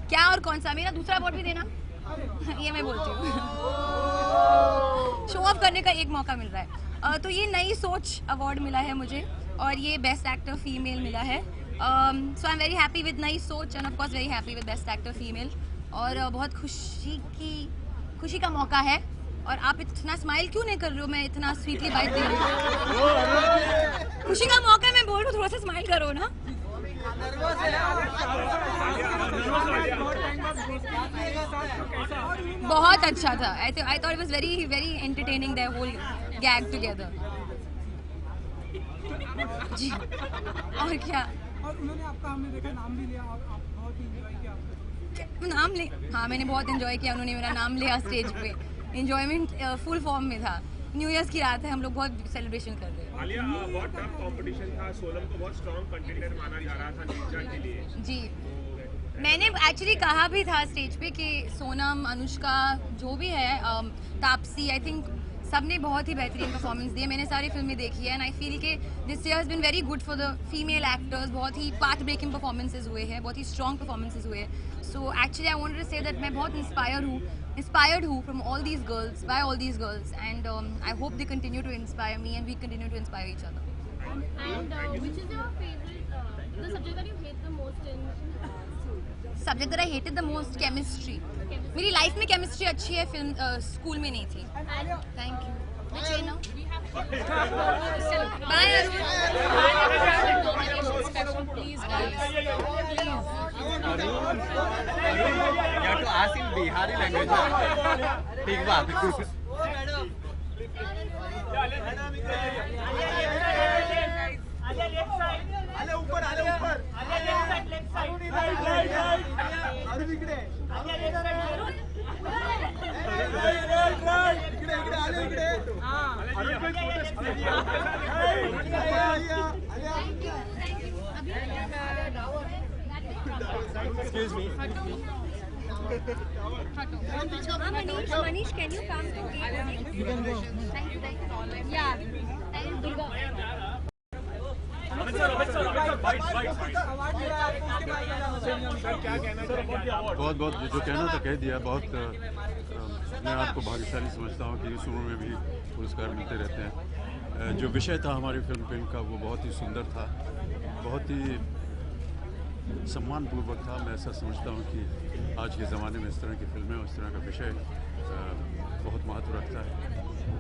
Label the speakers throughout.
Speaker 1: क्या और कौन सा? मेरा दूसरा अवार्ड भी देना। ये मैं बोलती हूँ। शो ऑफ करने का एक मौका मिल रहा है। तो ये नई सोच अवार्ड मिला है मुझे और ये बेस्ट एक्टर फीमेल मिला है। So I am very happy with Nayi Soch and of course very happy with best actor female. और बहुत खुशी का मौका है। और आप इतना स्माइल क्यों नहीं कर रहे हो? मैं इतना स्वीटली बाइट दे रही हूँ। खुशी का मौका है, मैं बोल रही हूँ, थोड़ा सा स्माइल करो ना। बहुत अच्छा था। I thought it was very entertaining, the whole gag together. जी। और क्या?
Speaker 2: और उन्होंने आपका, हमने देखा, नाम भी लिया और आप बहुत एंजॉय किया।
Speaker 1: नाम ले? हाँ, मैंने बहुत एंजॉय किया। उन्होंने मेरा नाम लिया स्टेज पे। एंजॉयमेंट फुल फॉर्म में था। न्यू ईयर्स की रात है, हम लोग बहुत सेलिब्रेशन कर रहे हैं।
Speaker 3: आलिया, बहुत टफ कंपटीशन था। सोनम को बहुत स्ट्रॉन्ग कंटेंडर माना जा रहा था नीरजा के लिए।
Speaker 1: जी, मैंने एक्चुअली कहा भी था स्टेज पे कि सोनम, अनुष्का, जो भी है, तापसी, आई थिंक सब ने बहुत ही बेहतरीन परफॉर्मेंस दी है। मैंने सारी फिल्में देखी है एंड आई फील के this year has been very good for the female actors. बहुत ही पाथ ब्रेकिंग परफॉर्मेंसेज हुए हैं, बहुत ही स्ट्रॉन्ग परफॉर्मेंसेज हुए हैं। So actually I wanted to say that मैं बहुत इंस्पायर्ड हूँ from all these girls, by all these girls, and I hope they continue to inspire me and we continue to inspire each other.
Speaker 4: And which is your favorite, the subject that you hate the most in school?
Speaker 1: Subject that I hated the most, chemistry. मेरी life में chemistry अच्छी है, film school में नहीं थी। Thank you. Which way now? Bye, Arun.
Speaker 4: Please, guys.
Speaker 5: You have to ask in Bihari language. ठीक बात।
Speaker 2: आले ऊपर अरुण इकडे इकडे
Speaker 5: Excuse me.
Speaker 1: Manish, can you come to me? You can go. Thank you. Yeah. Thank you, Durga.
Speaker 6: बहुत जो कहना था कह दिया। बहुत मैं आपको भाग्यशाली समझता हूँ कि इस उम्र में भी पुरस्कार मिलते रहते हैं। जो विषय था हमारी फिल्म का वो बहुत ही सुंदर था, बहुत ही सम्मानपूर्वक था। मैं ऐसा समझता हूँ कि आज के ज़माने में इस तरह की फिल्में और इस तरह का विषय बहुत महत्व रखता है।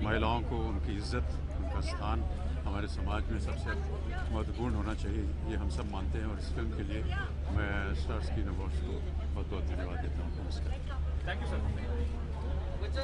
Speaker 6: महिलाओं को उनकी इज्जत, उनका स्थान हमारे समाज में सबसे महत्वपूर्ण होना चाहिए, ये हम सब मानते हैं। और इस फिल्म के लिए मैं स्टार स्क्रीन अवार्ड्स को बहुत बहुत धन्यवाद देता हूँ। नमस्कार।
Speaker 3: Thank you sir.
Speaker 2: चल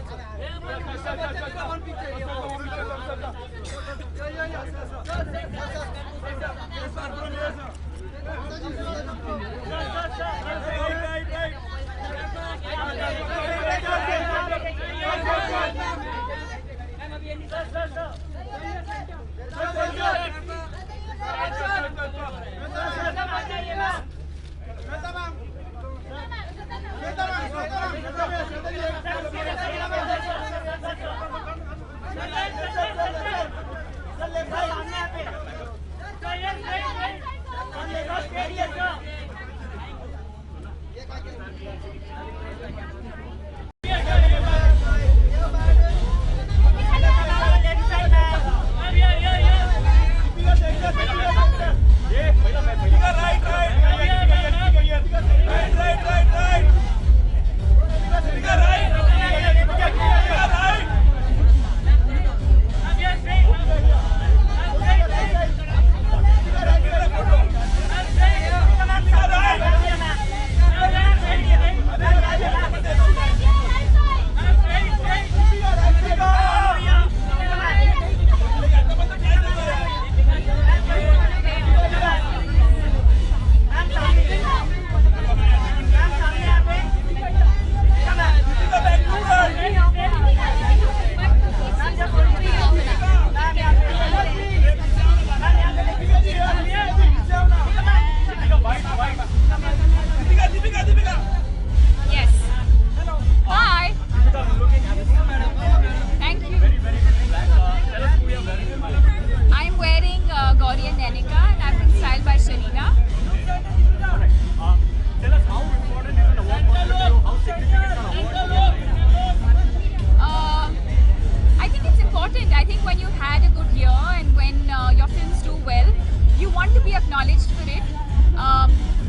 Speaker 7: acknowledged for it.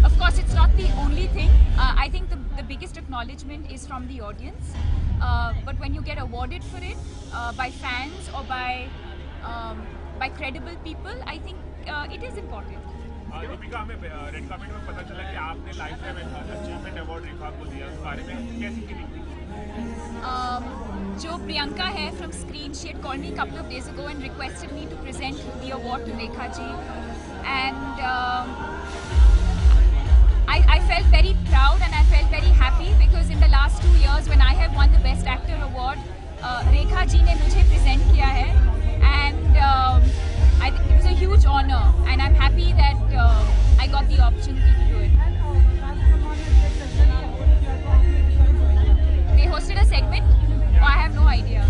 Speaker 7: Of course, it's not the only thing. I think the biggest acknowledgement is from the audience. But when you get awarded for it by fans or by credible people, I think it is important.
Speaker 3: Deepika, हमें red carpet में पता चला कि आपने life time achievement award रेखा को दिया, उस बारे में कैसी फीलिंग थी?
Speaker 7: जो प्रियंका है from Screen, she had called me a couple of days ago and requested me to present the award to Rekha ji, and I felt very proud and I felt very happy because in the last 2 years when I have won the Best Actor award, Rekha ji ने मुझे present किया है, and I think it was a huge honor and I'm happy that I got the opportunity to do it. They hosted a segment? Oh, I have no idea.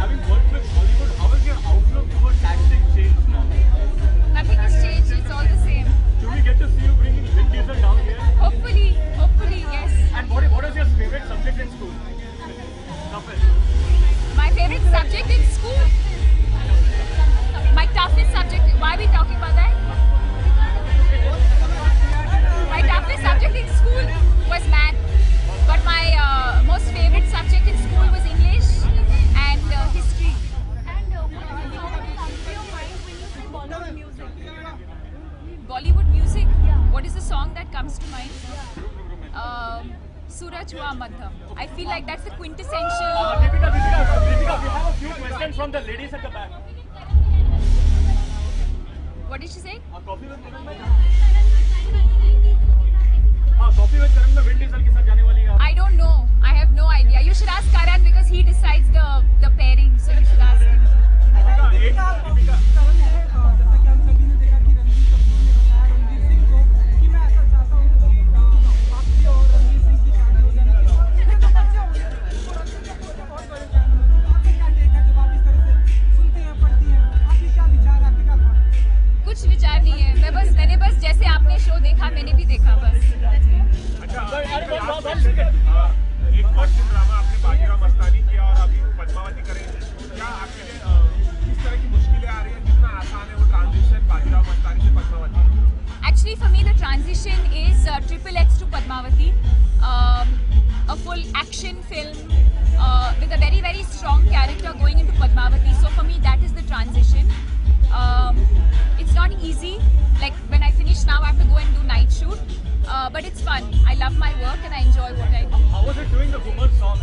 Speaker 5: Having worked with Hollywood, how has your outlook towards acting changed now?
Speaker 7: Nothing has changed, it's all the same.
Speaker 5: Do we get to see you bringing Vin Diesel down here?
Speaker 7: Hopefully, yes.
Speaker 5: And what is your favorite subject in school?
Speaker 7: My favorite subject in school? My toughest subject, why are we talking about that? My toughest subject in school was math, but my most favorite subject in school was English and history.
Speaker 4: And what comes to your mind when you say Bollywood music?
Speaker 7: Bollywood music? What is the song that comes to mind? Suraj Hua Madham. I feel like that's the quintessential.
Speaker 5: Deepika, we have a few questions from the ladies at the back.
Speaker 7: What did she say?
Speaker 5: Coffee with Karan में Vin Diesel के साथ जाने वाली है.
Speaker 7: I don't know. I have no idea. You should ask Karan because he decides the pairing. So you should ask him.
Speaker 2: जैसा कि हम सभी ने देखा कि रणबीर कपूर ने बताया रणवीर सिंह को कि मैं ऐसा चाहता हूँ वापसी और रणबीर सिंह की शादी हो जाने की कैसे हो गया रणबीर कपूर के बहुत बड़े फैन हैं, आपका क्या टेक है जब आप इस तरह से सुनती हैं पढ़ती हैं, आपके क्या विचार है, आपके क्या थॉट?
Speaker 7: कुछ विचार नहीं है. मैंने बस जैसे आपने शो देखा मैंने भी देखा बस.
Speaker 3: अच्छा, एक कॉस्ट्यूम ड्रामा आपने बाजीराव मस्तानी किया और अभी पद्मावती करेंगे, क्या आपके लिए किस तरह की मुश्किलें आ रही हैं? कितना आसान है वो ट्रांजिशन बाजीराव मस्तानी से Padmavati?
Speaker 7: Actually, for me, the transition is XXX to Padmavati, a full action film with a very, very strong character going into Padmavati. So for me, that is the transition. It's not easy. Like when I finish now, I have to go and do night shoot. But it's fun. I love my work and I enjoy what I do.
Speaker 5: How was it doing the Ghumar song?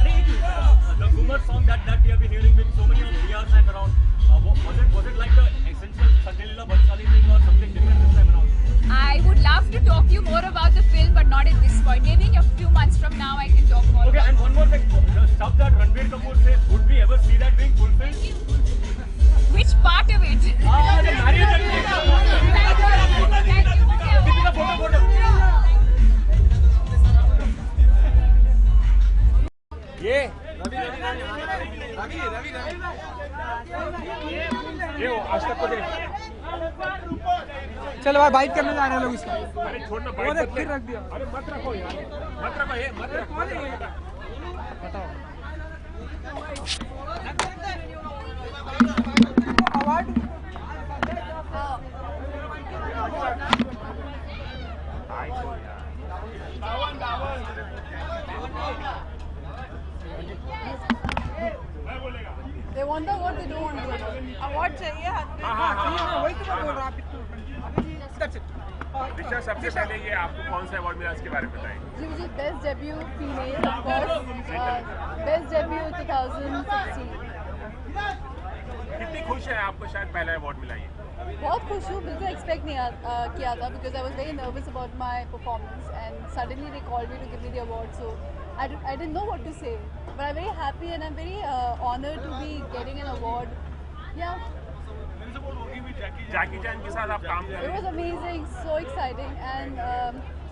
Speaker 5: The Ghumar song that we have been hearing with so many of Riyas and around. Was it like the essential Sanjay Leela Bhansali thing or something different this time around?
Speaker 7: I would love to talk to you more about the film, but not at this point. Maybe in a few months from now, I can talk more.
Speaker 5: Okay,
Speaker 7: about
Speaker 5: and one more thing. The stuff that Ranbir Kapoor says, would we ever see that being fulfilled?
Speaker 7: Which part of it?
Speaker 5: The marriage and
Speaker 7: Thank you.
Speaker 5: Deepika, photo. ये
Speaker 3: ये वो आज तक को देख.
Speaker 2: चलो भाई bite करने जा रहे हैं लोग इसका.
Speaker 3: अरे छोड़ना,
Speaker 2: वो देख फिर रख दिया.
Speaker 3: अरे मत रखो यार, मत रखो ये, मत रखो.
Speaker 2: बताओ award
Speaker 8: They want the award, they don't want the award. Award चाहिए
Speaker 2: वही तो मैं बोल रहा हूँ. That's it.
Speaker 3: दिशा, सबसे पहले ये आपको कौन सा अवार्ड मिला, इसके बारे में बताएं.
Speaker 8: जी मुझे best debut female of course best debut 2016.
Speaker 3: कितनी खुश है, आपको शायद पहला अवार्ड मिला ये?
Speaker 8: बहुत खुश हूँ. बिल्कुल एक्सपेक्ट नहीं किया था because I was very nervous about my performance and suddenly they called me to give me the award, so I didn't know what to say, but I'm very happy and I'm very honored to be getting an award. Yeah.
Speaker 3: जैकी चैन के साथ आप काम कर
Speaker 8: It
Speaker 3: रहे
Speaker 8: was amazing, so exciting, and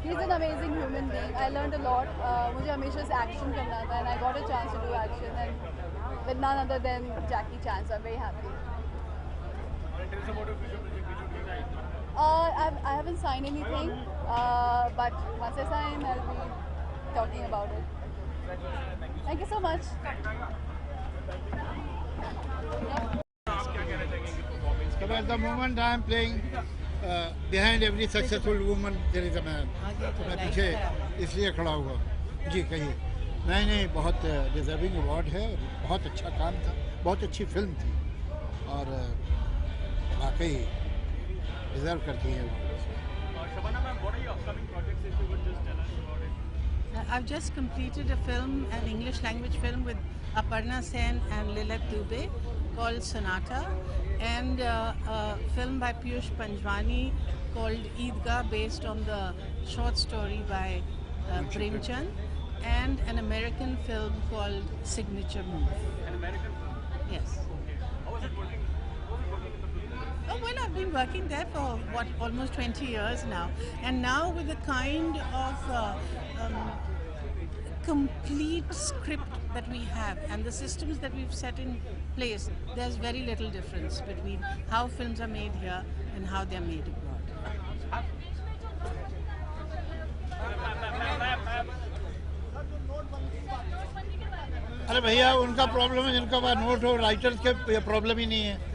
Speaker 8: he's an amazing human being. I learned a lot. मुझे हमेशा से action करना था, and I got a chance to do action, and with none other than Jackie Chan, so I'm very happy. I haven't signed anything, but once I sign, I'll be talking about it. Thank you so much.
Speaker 9: Because the moment I am playing behind every successful woman there is a man. मैं पीछे इसलिए खड़ा हुआ। जी कहिए। नहीं, बहुत deserving award है। बहुत अच्छा काम था, बहुत अच्छी फिल्म थी और वाकई डिजर्व करती है।
Speaker 5: Shabana ma'am, what are your upcoming projects if you would just tell us about it?
Speaker 10: I've just completed a film, an English language film with Aparna Sen and Lilith Dubey called Sonata, and a film by Piyush Panjwani called Eidgah based on the short story by Premchand, and an American film called Signature Move.
Speaker 5: An American film?
Speaker 10: Yes.
Speaker 5: Okay. How was it working?
Speaker 10: Oh, well, I've been working there for almost 20 years now, and now with the kind of complete script that we have and the systems that we've set in place, there's very little difference between how films are made here and how they're made abroad.
Speaker 9: अरे भैया उनका problem है, जिनका पास note हो, writers के problem ही नहीं है।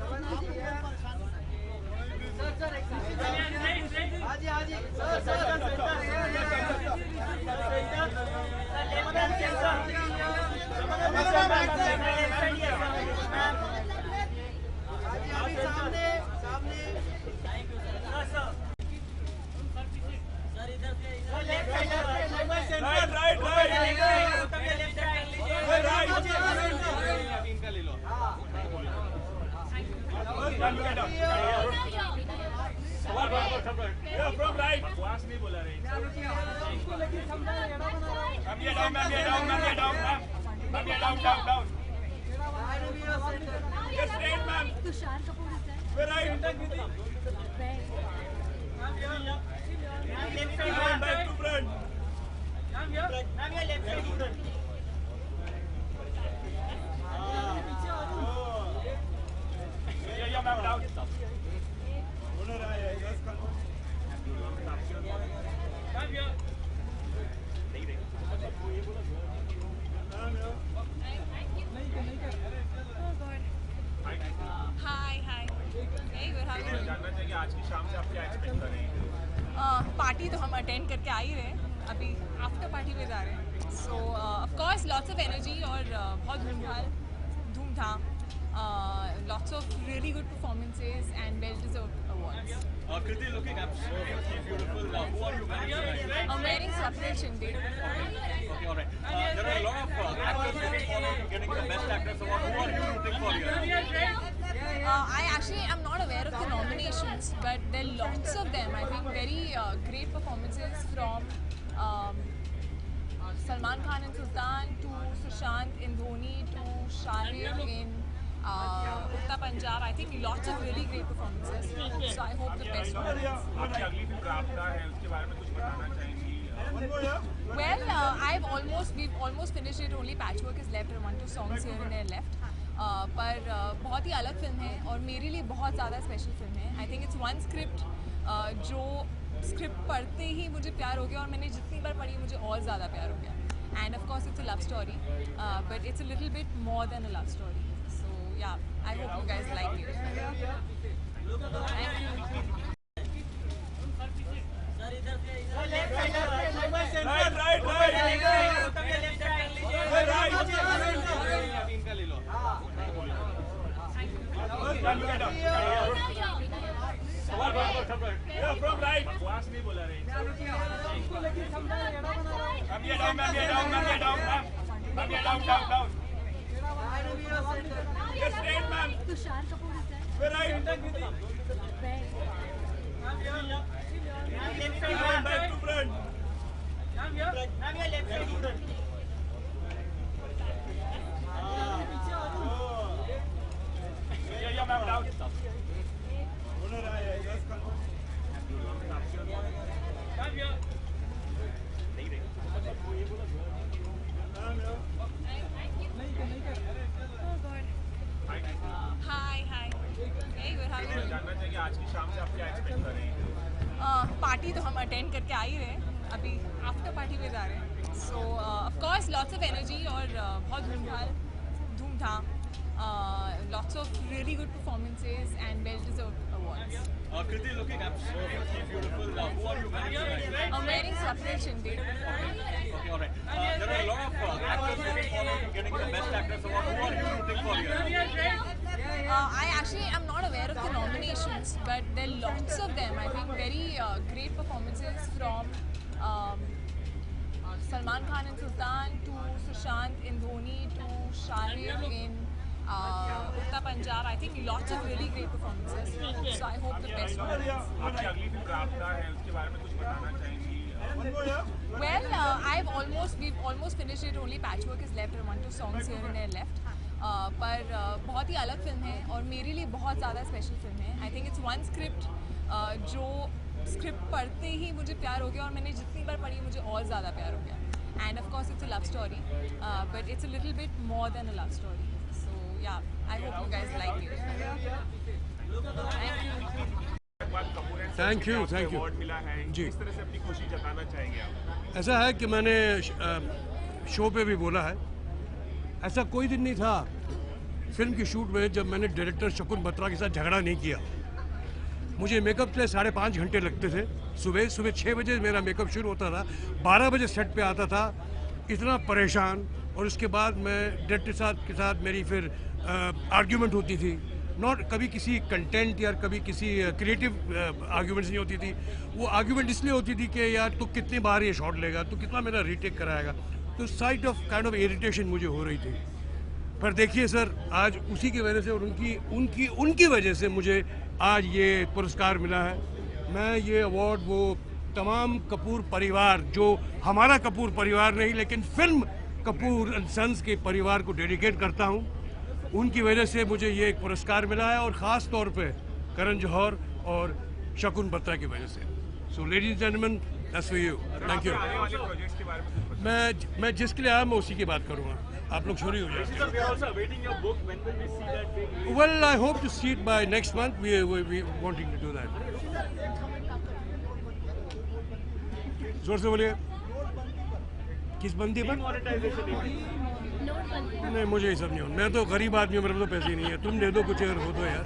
Speaker 4: Tushar Kapoor is there.
Speaker 7: Hi. Hey, good. How are you?
Speaker 3: जानना चाहिए आज की शाम से आप क्या एक्सपेक्ट कर रहे हैं?
Speaker 7: पार्टी तो हम अटेंड करके आ ही रहे हैं, अभी आफ्टर पार्टी में जा रहे हैं। सो of course lots of energy और बहुत धूमधाम, lots of really good performances and well deserved awards.
Speaker 5: Kriti looking absolutely beautiful. Who are you wearing tonight?
Speaker 7: I'm wearing Swapnil Shinde.
Speaker 5: Okay, all right. There are a lot of actors looking forward to getting the Best Actress Award. Who are you rooting for here?
Speaker 7: I actually am not aware of the nominations, but there are lots of them. I think very great performances from Salman Khan in Sultan to Sushant in Dhoni to Shahid in Uttar Punjab. I think lots of really great performances. So I hope the best one wins.
Speaker 3: आपकी अगली film राबता है, उसके बारे में कुछ बताना चाहेंगी?
Speaker 7: Well, we've almost finished it. Only patchwork is left and 1-2 songs here and there left. पर बहुत ही अलग फिल्म है और मेरे लिए बहुत ज़्यादा स्पेशल फिल्म है। I think it's one script जो स्क्रिप्ट पढ़ते ही मुझे प्यार हो गया और मैंने जितनी बार पढ़ी मुझे और ज़्यादा प्यार हो गया। And of course it's a love story, but it's a little bit more than a love story. So yeah, I hope you guys like it. Thank you.
Speaker 3: From right. Boss नहीं बोला रहे। Down. Yes, straight, ma'am.
Speaker 4: Tushar Kapoor is there.
Speaker 3: Right. Back to front. Yeah, ma'am, down.
Speaker 7: Hi. Hey, good. How are you?
Speaker 3: जानना चाहिए आज की शाम से आप क्या एक्सपेक्ट कर रहे हैं?
Speaker 7: पार्टी तो हम अटेंड करके आ ही रहे हैं, अभी आफ्टर पार्टी में जा रहे हैं। सो of course lots of energy और बहुत धूमधाम, lots of really good performances and well deserved awards.
Speaker 5: Kriti looking absolutely beautiful. Who are you wearing tonight?
Speaker 7: I'm wearing Swapnil Shinde.
Speaker 5: Okay, all right. There are a lot of actors looking forward to getting the Best Actress Award. Who are you rooting for here?
Speaker 7: I actually am not aware of the nominations, but there are lots of them. I think very great performances from Salman Khan in Sultan to Sushant in Dhoni to Shahid in Uttar Punjab. I think lots of really great performances. So I hope the best one wins.
Speaker 3: आपकी अगली film राबता है, उसके बारे में कुछ बताना चाहेंगी?
Speaker 7: Well, we've almost finished it. Only Patchwork is left and 1-2 songs here and there left. पर बहुत ही अलग फिल्म है और मेरे लिए बहुत ज़्यादा स्पेशल फिल्म है. I think it's one script जो स्क्रिप्ट पढ़ते ही मुझे प्यार हो गया और मैंने जितनी बार पढ़ी मुझे और ज़्यादा प्यार हो गया. And of course it's a love story, but it's a little bit more than a love story. So yeah, I hope you guys like it.
Speaker 3: Thank you. Award मिला है, किस तरह से अपनी खुशी जताना चाहेंगे आप?
Speaker 11: ऐसा है कि मैंने शो पे भी बोला है, ऐसा कोई दिन नहीं था फिल्म की शूट में जब मैंने डायरेक्टर शकुन बत्रा के साथ झगड़ा नहीं किया. मुझे मेकअप के लिए 5.5 घंटे लगते थे. सुबह 6 बजे मेरा मेकअप शुरू होता था, 12 बजे सेट पे आता था, इतना परेशान. और उसके बाद मैं डायरेक्टर के साथ मेरी फिर आर्ग्यूमेंट होती थी. नॉट कभी किसी कंटेंट या कभी किसी क्रिएटिव आर्ग्यूमेंट्स नहीं होती थी. वो आर्ग्यूमेंट इसलिए होती थी कि यार तू कितनी बार ये शॉट लेगा, तू कितना मेरा रीटेक कराएगा. तो side of kind of irritation मुझे हो रही थी. पर देखिए सर, आज उसी की वजह से और उनकी वजह से मुझे आज ये पुरस्कार मिला है. मैं ये अवार्ड वो तमाम कपूर परिवार, जो हमारा कपूर परिवार नहीं लेकिन फिल्म कपूर एंड सन्स के परिवार को डेडिकेट करता हूँ. उनकी वजह से मुझे ये एक पुरस्कार मिला है और ख़ास तौर पे करण जौहर और शकुन बत्रा की वजह से. So ladies and gentleman, that's for you. Thank you. मैं जिसके लिए आया मैं उसी की बात करूँगा. आप लोग छोड़ी हो जाए. Well, I hope to see it by next month. We wanting to do that. जोर से बोलिए. किस बंदी पर? नहीं, मुझे ये सब नहीं हो. मैं तो गरीब आदमी हूँ, मेरे पास तो पैसे ही नहीं है. तुम दे दो कुछ अगर हो तो यार.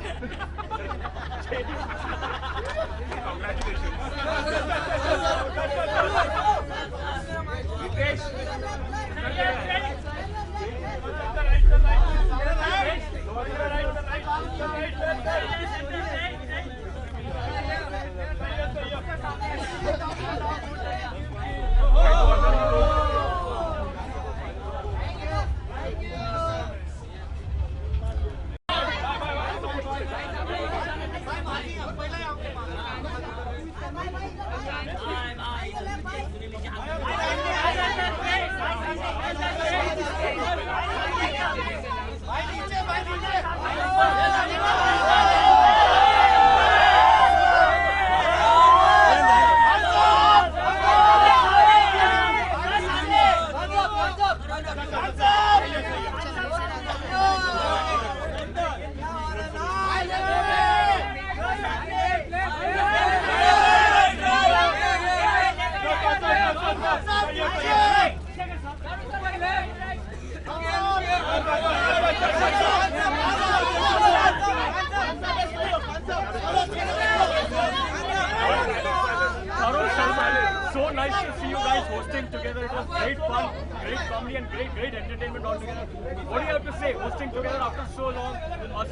Speaker 5: So nice to see you guys hosting together. It was great fun, great comedy and great entertainment all together. What do you have to say, hosting together after so long,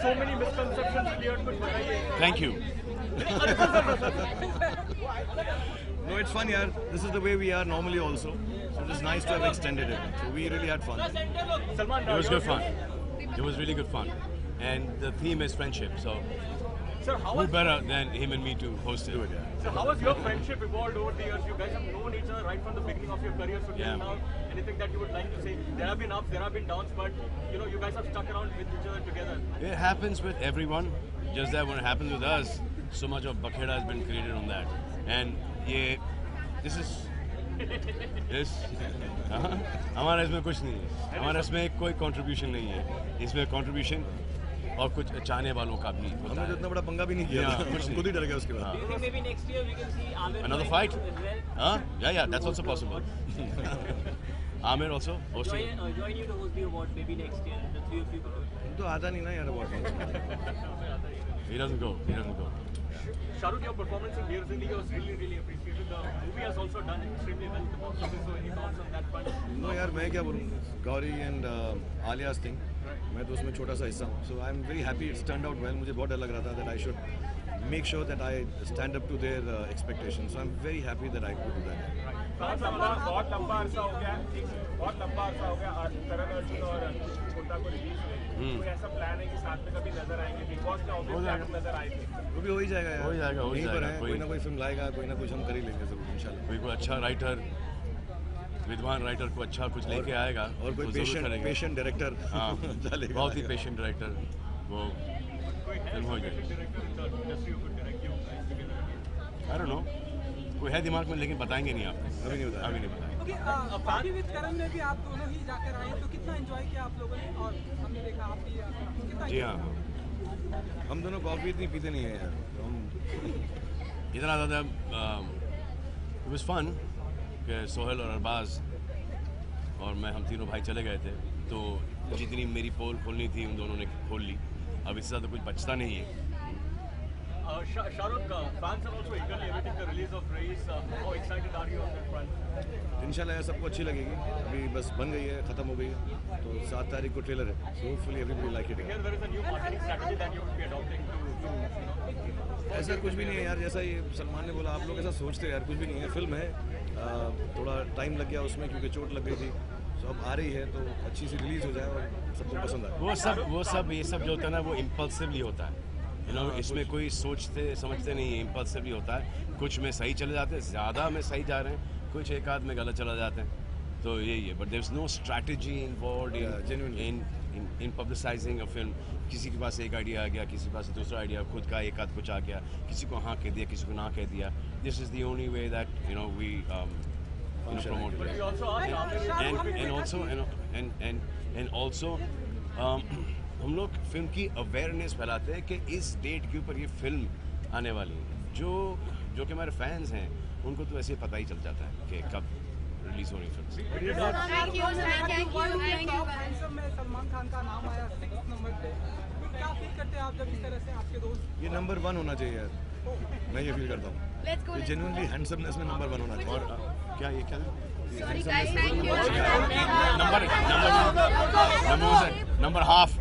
Speaker 5: so many misconceptions cleared?
Speaker 12: Thank you. No, it's fun, yaar. This is the way we are normally also. So it was nice to have extended it. So we really had fun.
Speaker 5: Salman,
Speaker 12: it was good fun. It was really good fun. And the theme is friendship, so
Speaker 5: sir,
Speaker 12: who better than him and me to host it?
Speaker 5: So how has your friendship evolved over the years? You guys have known each other right from the beginning of your career. So till now, anything that you would like to say? There have been ups, there have been downs, but you know, you guys have stuck around with each other together.
Speaker 12: It happens with everyone. Just that when it happens with us, so much of bakheda has been created on that. And yeah, this हमारा इसमें कुछ नहीं है. हमारा इसमें कोई contribution नहीं है. इसमें कंट्रीब्यूशन और कुछ चाहने वालों का भी होता है. हमने इतना बड़ा पंगा भी नहीं किया. कुछ खुद ही डर गया उसके बाद.
Speaker 13: Maybe next year we can see Amir.
Speaker 12: Another fight? Yeah, that's also possible. Amir also hosting.
Speaker 13: Join you to host the award maybe next year. The three of you.
Speaker 12: तो आता नहीं ना यार award. He doesn't go.
Speaker 5: Shahrukh, your performance in Dear Zindagi was really, really appreciated. The movie has also done extremely well at the box office. So any thoughts on that front?
Speaker 12: No यार मैं क्या बोलूँ, Gauri and आलिया's thing, मैं तो उसमें छोटा सा हिस्सा हूँ. So I'm very happy it's turned out well. मुझे बहुत डर लग रहा था that I should make sure that I stand up to their expectations. So I'm very happy that I could do that.
Speaker 3: बहुत लंबा अरसा हो गया करण अर्जुन और छोटा को रिलीज हुए. कोई ऐसा प्लान है कि साथ में कभी नजर आएंगे? बिग बॉस में ऑब्वियसली नजर आए थे.
Speaker 12: वो भी हो ही जाएगा यार.
Speaker 6: हो जाएगा
Speaker 12: यहीं पर है, कोई ना कोई फिल्म लाएगा, कोई ना कुछ हम कर ही लेंगे जरूर इंशाल्लाह.
Speaker 6: कोई अच्छा राइटर, विद्वान राइटर को अच्छा कुछ लेके आएगा
Speaker 12: और कोई पेशेंट डायरेक्टर.
Speaker 6: हाँ,
Speaker 12: डालेगा.
Speaker 6: बहुत ही पेशेंट डायरेक्टर वो फिल्म हो जाएगी. आई डोंट नो, कोई है दिमाग में लेकिन बताएंगे नहीं आप.
Speaker 12: अभी नहीं बताएंगे.
Speaker 2: पार्टी विद करण में भी आप दोनों ही जाकर आए, तो कितना एंजॉय किया आप लोगों ने? और हमने देखा आप भी कितना.
Speaker 12: जी हाँ, हम दोनों कॉफी इतनी पीते नहीं है यार. हम
Speaker 6: इतना ज़्यादा इट वाज फन कि सोहेल और अरबाज और मैं, हम तीनों भाई चले गए थे, तो जितनी मेरी पोल खोलनी थी उन दोनों ने खोल ली. अब इससे ज़्यादा कुछ बचता नहीं है.
Speaker 5: Shahrukh, fans are also eagerly awaiting the release of Race. How excited are you on that front?
Speaker 12: इंशाल्लाह सबको अच्छी लगेगी. अभी बस बन गई है, ख़त्म हो गई है, तो 7 तारीख को ट्रेलर है. So hopefully everybody like it.
Speaker 5: Here there is a new marketing strategy that you would be adopting to
Speaker 12: ऐसा कुछ भी नहीं है यार, जैसा ये सलमान ने बोला, आप लोग ऐसा सोचते हैं यार, कुछ भी नहीं है. फिल्म है, थोड़ा टाइम लग गया उसमें क्योंकि चोट लग गई थी. तो अब आ रही है तो अच्छी सी रिलीज़ हो जाए और सबको पसंद आए.
Speaker 6: वो सब ये सब जो होता है ना, वो इम्पल्सिवली होता है. इसमें कोई सोचते समझते नहीं है, इम्पल्सिवली होता है. कुछ में सही चले जाते हैं, ज़्यादा में सही जा रहे हैं, कुछ एक आध में गलत चला जाते हैं. तो यही है. But there is no strategy involved in publicising a film. किसी के पास एक आइडिया आ गया, किसी के पास दूसरा आइडिया, खुद का एक आध कुछ आ गया, किसी को हाँ कह दिया, किसी को ना कह दिया. This is the only way that we promote it. And also हम लोग फिल्म की अवेयरनेस फैलाते हैं कि इस डेट के ऊपर ये फिल्म आने वाली है. जो कि हमारे फैंस हैं उनको तो ऐसे पता ही चल जाता है कि कब रिलीज हो रही फिल्म.
Speaker 2: सलमान खान का नाम आया 6 नंबर पे. क्या फील करते हैं आप जब इस तरह से आपके दोस्त?
Speaker 12: ये नंबर 1 होना चाहिए यार. मैं ये फील करता हूँ. ये जेन्युइनली हैंडसमनेस में नंबर 1 होना चाहिए. और क्या ये क्या
Speaker 6: नंबर हाफ.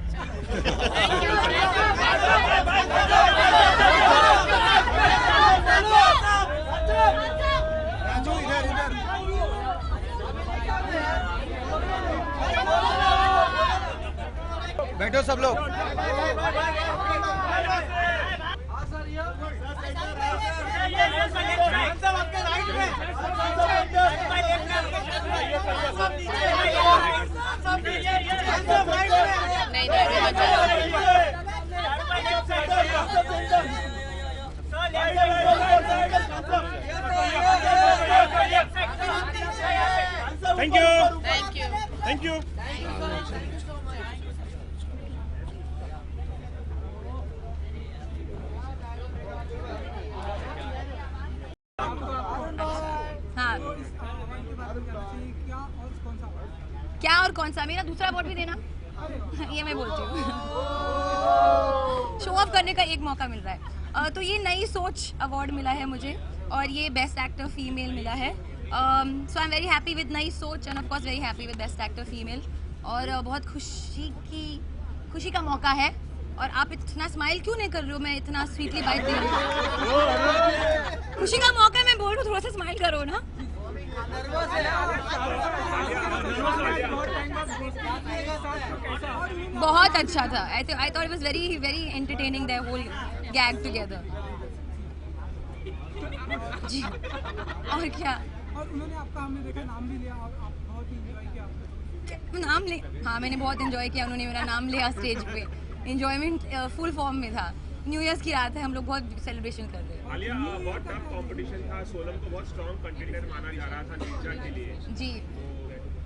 Speaker 12: बैठो सब लोग.
Speaker 11: Thank you.
Speaker 1: क्या और कौन सा? मेरा दूसरा अवार्ड भी देना. ये मैं बोलती हूँ. शो ऑफ करने का एक मौका मिल रहा है. तो ये नई सोच अवार्ड मिला है मुझे और ये बेस्ट एक्टर फीमेल मिला है. So I am very happy with Nayi Soch and of course very happy with best actor female. और बहुत खुशी का मौका है. और आप इतना स्माइल क्यों नहीं कर रहे हो? मैं इतना स्वीटली बाइट दे रही हूँ. खुशी का मौका है, मैं बोल रही हूँ, थोड़ा सा स्माइल करो ना. बहुत अच्छा था. I thought it was very entertaining, the whole gag together. जी. और क्या?
Speaker 2: और उन्होंने आपका, हमने देखा, नाम भी लिया और आप बहुत एंजॉय किया.
Speaker 1: नाम ले? हाँ, मैंने बहुत एंजॉय किया. उन्होंने मेरा नाम लिया स्टेज पे. एंजॉयमेंट फुल फॉर्म में था. न्यू ईयर्स की रात है, हम लोग बहुत सेलिब्रेशन कर रहे हैं.
Speaker 3: आलिया, बहुत टफ कंपटीशन था. सोनम को बहुत स्ट्रॉन्ग कंटेंडर माना जा रहा था नीचा के लिए.
Speaker 1: जी.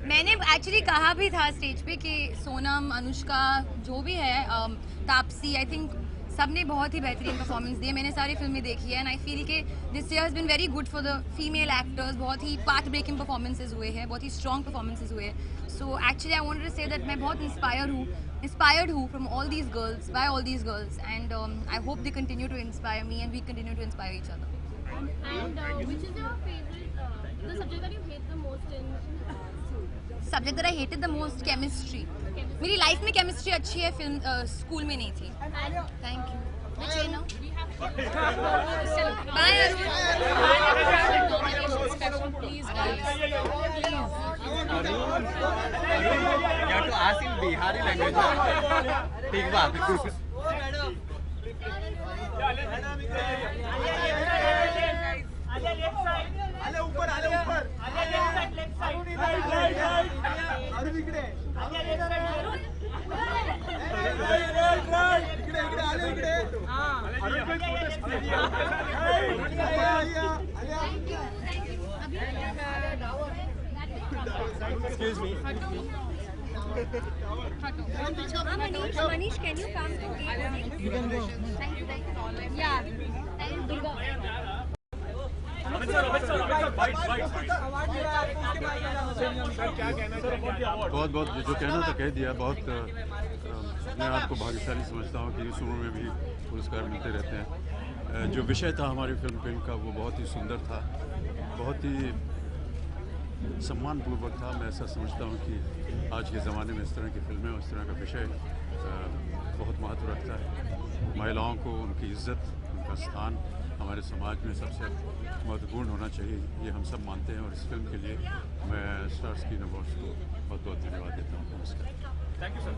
Speaker 1: मैंने एक्चुअली कहा भी था स्टेज पे कि सोनम, अनुष्का, जो भी है, तापसी, आई थिंक सबने बहुत ही बेहतरीन परफॉर्मेंस दी है. मैंने सारी फिल्में देखी है एंड आई फील कि this year has been very good for the female actors. बहुत ही पाथ ब्रेकिंग परफॉर्मेंसेज हुए हैं, बहुत ही स्ट्रॉन्ग परफॉर्मेंसेज हुए हैं. So actually I wanted to say that मैं बहुत inspired हूँ from all these girls, by all these girls, and I hope they continue to inspire me and we continue to inspire each other.
Speaker 4: And which is your favorite, the subject that you hate the most in school?
Speaker 1: Subject that I hated the most, chemistry. मेरी life में chemistry अच्छी है, film school में नहीं थी. Thank you. Which way now? Bye Arun.
Speaker 13: Please guys. You have to ask in Bihari language. ठीक बात.
Speaker 4: Excuse me.
Speaker 1: Manish, can you come to me? You can go. Thank you. Yeah. Thank you.
Speaker 6: बहुत बहुत जो कहना था कह दिया. बहुत अपने आप को भाग्यशाली समझता हूँ कि इस उम्र में भी पुरस्कार मिलते रहते हैं. जो विषय था हमारी फिल्म का वो बहुत ही सुंदर था, बहुत ही सम्मानपूर्वक था. मैं ऐसा समझता हूँ कि आज के ज़माने में इस तरह की फिल्में और इस तरह का विषय बहुत महत्व रखता है. महिलाओं को उनकी इज्जत, उनका स्थान हमारे समाज में सबसे महत्वपूर्ण होना चाहिए, ये हम सब मानते हैं. और इस फिल्म के लिए मैं स्टार स्क्रीन अवार्ड्स को बहुत बहुत धन्यवाद देता हूँ. नमस्कार.
Speaker 3: Thank you sir.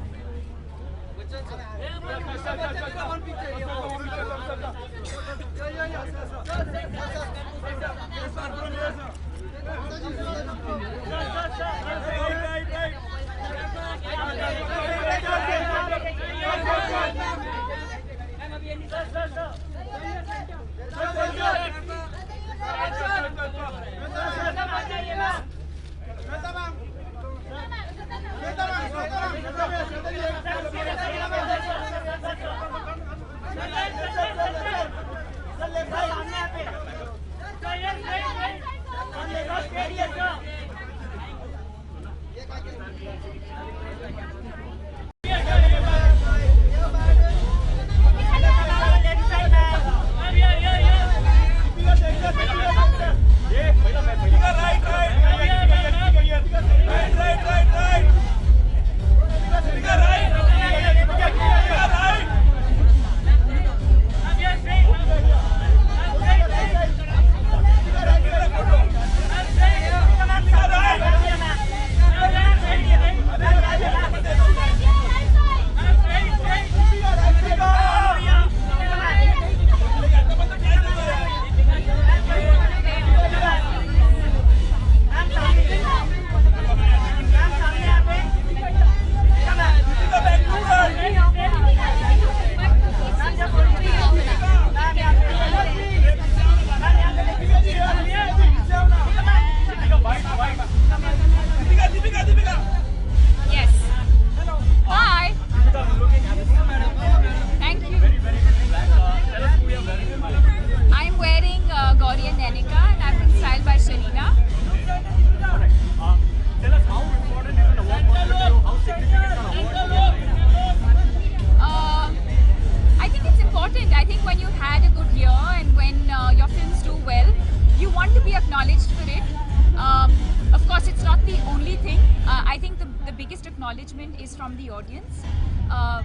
Speaker 7: acknowledgement is from the audience,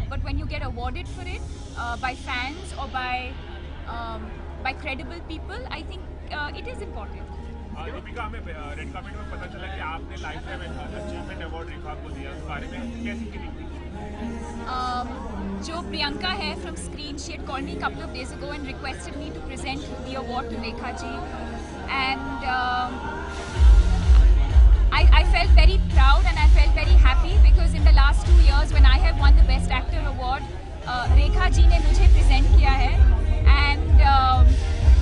Speaker 7: but when you get awarded for it by fans or by credible people, I think it is important.
Speaker 3: Deepika, हमें रेड कार्पेट में पता चला कि आपने लाइफ टाइम अचीवमेंट अवार्ड रेखा को दिया, उस बारे में कैसी फीलिंग थी?
Speaker 7: जो प्रियंका है from Screen, she had called me a couple of days ago and requested me to present the award to Rekha ji, and I felt very proud and I felt very happy because in the last 2 years when I have won the Best Actor award, Rekha ji ने मुझे present किया है, and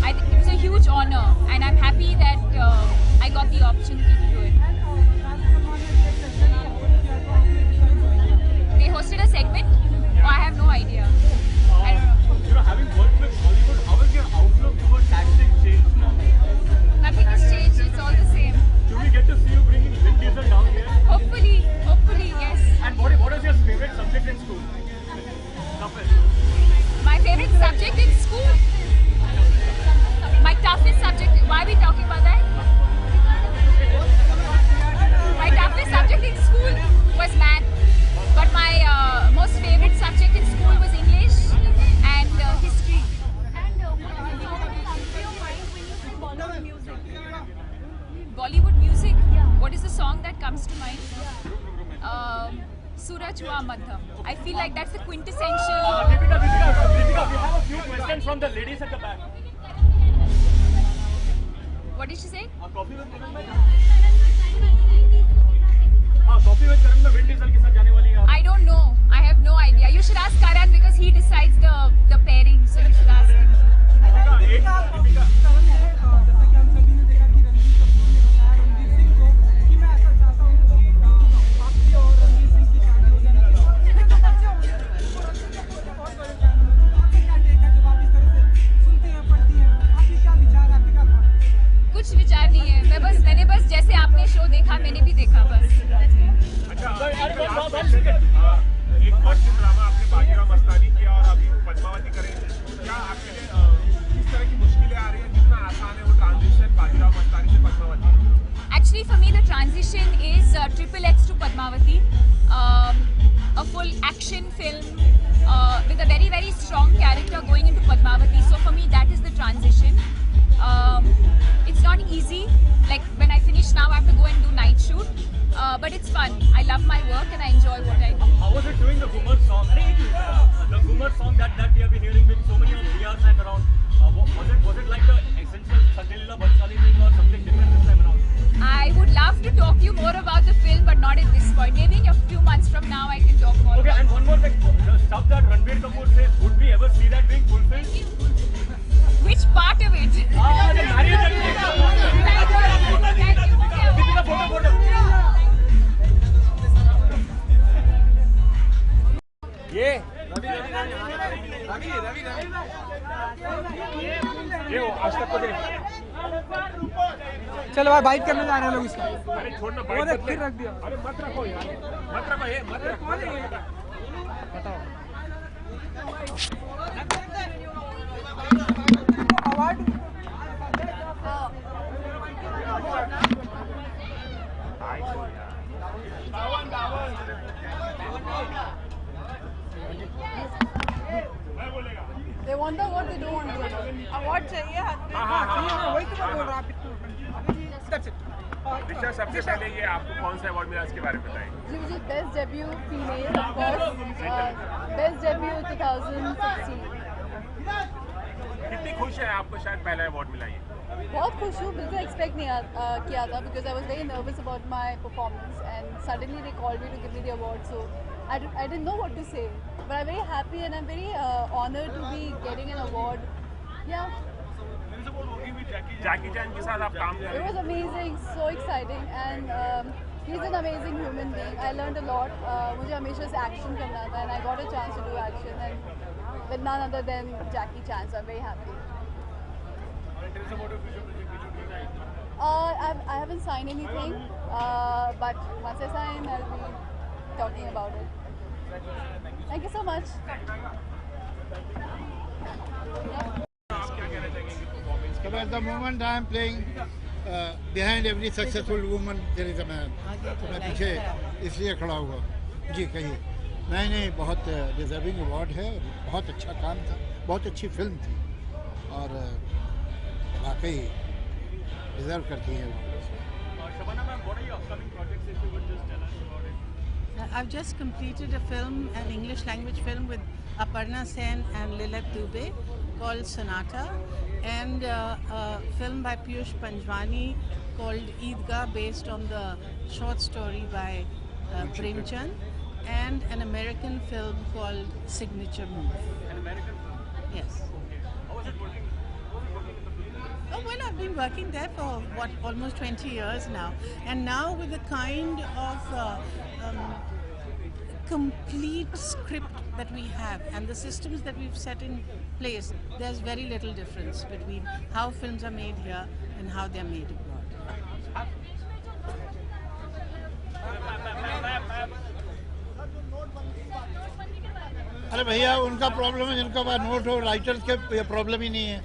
Speaker 7: I think it was a huge honor and I'm happy that I got the opportunity to do it. They hosted a segment? Oh, I have no idea. I don't know. Bollywood music, what is the song that comes to mind? Suraj Hua Madham. I feel like that's the quintessential.
Speaker 5: Deepika, we have a few questions from the ladies at the back.
Speaker 7: What did she say?
Speaker 5: Coffee with Karan में Coffee with Karan में Vin Diesel के साथ जाने वाली है.
Speaker 7: I don't know. I have no idea. You should ask Karan because he decides the pairing. So you should ask him.
Speaker 2: जैसा कि हम सभी ने देखा कि रणबीर कपूर ने बताया रणवीर सिंह को कि मैं ऐसा चाहता हूँ कि आपकी और रणबीर सिंह की शादी हो जाने के बाद मुझे तो बच्चे होंगे बहुत बड़े फैन हूँ मैं। आपका क्या टेक है जब आप इस तरह से सुनती हैं पढ़ती हैं आपके क्या विचार है आपके क्या थॉट है?
Speaker 7: कुछ विचार नहीं है। मैंने बस जैसे आपने शो देखा मैंने भी देखा बस।
Speaker 3: एक एक्शन ड्रामा आपने बाजीराव मस्तानी किया और अभी पद्मावती करेंगे, क्या आपके लिए किस तरह की मुश्किलें आ रही हैं? कितना आसान है वो ट्रांजिशन बाजीराव मस्तानी से Padmavati?
Speaker 7: Actually, for me, the transition is XXX to Padmavati, a full action film with a very, very strong character going into Padmavati. So for me, that is the transition. It's not easy. Like when I finish now, I have to go and do night shoot. But it's fun. I love my work and I enjoy what I do.
Speaker 5: How was it doing the Ghumar song? The Ghumar song that we have been hearing with so many of Riyas and around. Was it like the essential Sanjay Leela Bhansali thing or something different this time around?
Speaker 7: I would love to talk to you more about the film, but not at this point. Maybe in a few months from now, I can talk more.
Speaker 5: Okay,
Speaker 7: about
Speaker 5: and one more thing. The stuff that Ranbir Kapoor says, would we ever see that being fulfilled?
Speaker 7: Which part of it?
Speaker 5: The marriage and Deepika, photo.
Speaker 3: ये वो आज तक को दे।
Speaker 2: चलो भाई bite करने जा रहे हैं लोग इसका।
Speaker 3: अरे छोड़ना बाइट मत
Speaker 2: फिर रख दिया।
Speaker 3: अरे मत रखो यार, मत रखो ये मत रखो।
Speaker 2: बताओ award
Speaker 8: They want the award, they don't want the award. Award चाहिए
Speaker 2: वही तो मैं बोल रहा हूँ।
Speaker 3: दिशा, सबसे पहले ये आपको कौन सा अवार्ड मिला इसके बारे में बताएं।
Speaker 8: जी मुझे best debut female of course best debut 2016।
Speaker 3: कितनी खुश है आपको शायद पहला अवार्ड मिला ये?
Speaker 8: बहुत खुश हूँ, बिल्कुल एक्सपेक्ट नहीं किया था because I was very nervous about my performance and suddenly they called me to give me the award, so I didn't know what to say, but I'm very happy and I'm very honored to be getting an award. Yeah.
Speaker 3: जैकी चैन के साथ आप काम कर रहे
Speaker 8: It was amazing, so exciting, and he's an amazing human being. I learned a lot. मुझे हमेशा से action करना था, and I got a chance to do action, and with none other than Jackie Chan, so I'm very happy. I haven't signed anything, but once I sign, I'll be talking about it. Thank you so much.
Speaker 9: But at the moment I am playing behind every successful woman there is a man. तो मैं पीछे इसलिए खड़ा हुआ। जी कहिए। नहीं बहुत deserving award है, बहुत अच्छा काम था, बहुत अच्छी फिल्म थी और वाकई डिजर्व करती है।
Speaker 5: Shabana ma'am, what are your upcoming projects if you would just tell us about it?
Speaker 10: I've just completed a film, an English language film with Aparna Sen and Lilith Dubey called Sonata, and a film by Piyush Panjwani called Eidgah based on the short story by Premchand, and an American film called Signature Move.
Speaker 5: An American film?
Speaker 10: Yes.
Speaker 5: How was it working?
Speaker 10: Oh, well, I've been working there for, almost 20 years now. And now with the kind of complete script that we have and the systems that we've set in place, there's very little difference between how films are made here and how they're made abroad.
Speaker 9: अरे भैया उनका problem है जिनका पास note हो, writers के problem ही नहीं है।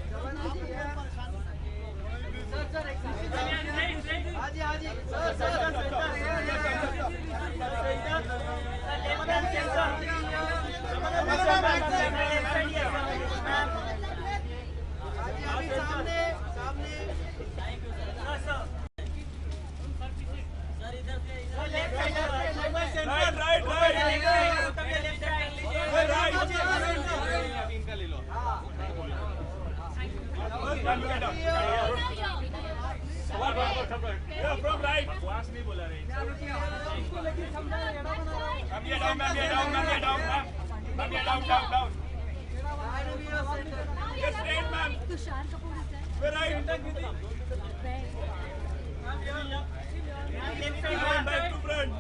Speaker 3: नहीं बोला रहे
Speaker 2: इसको लेके समझा एड़ा बना रहा है।
Speaker 3: मैम ये डाउन मैम ये डाउन मैम ये डाउन मैम ये डाउन डाउन डाउन ये straight ma'am
Speaker 4: Tushar Kapoor is there?
Speaker 3: Way right
Speaker 4: Where?
Speaker 3: Back to front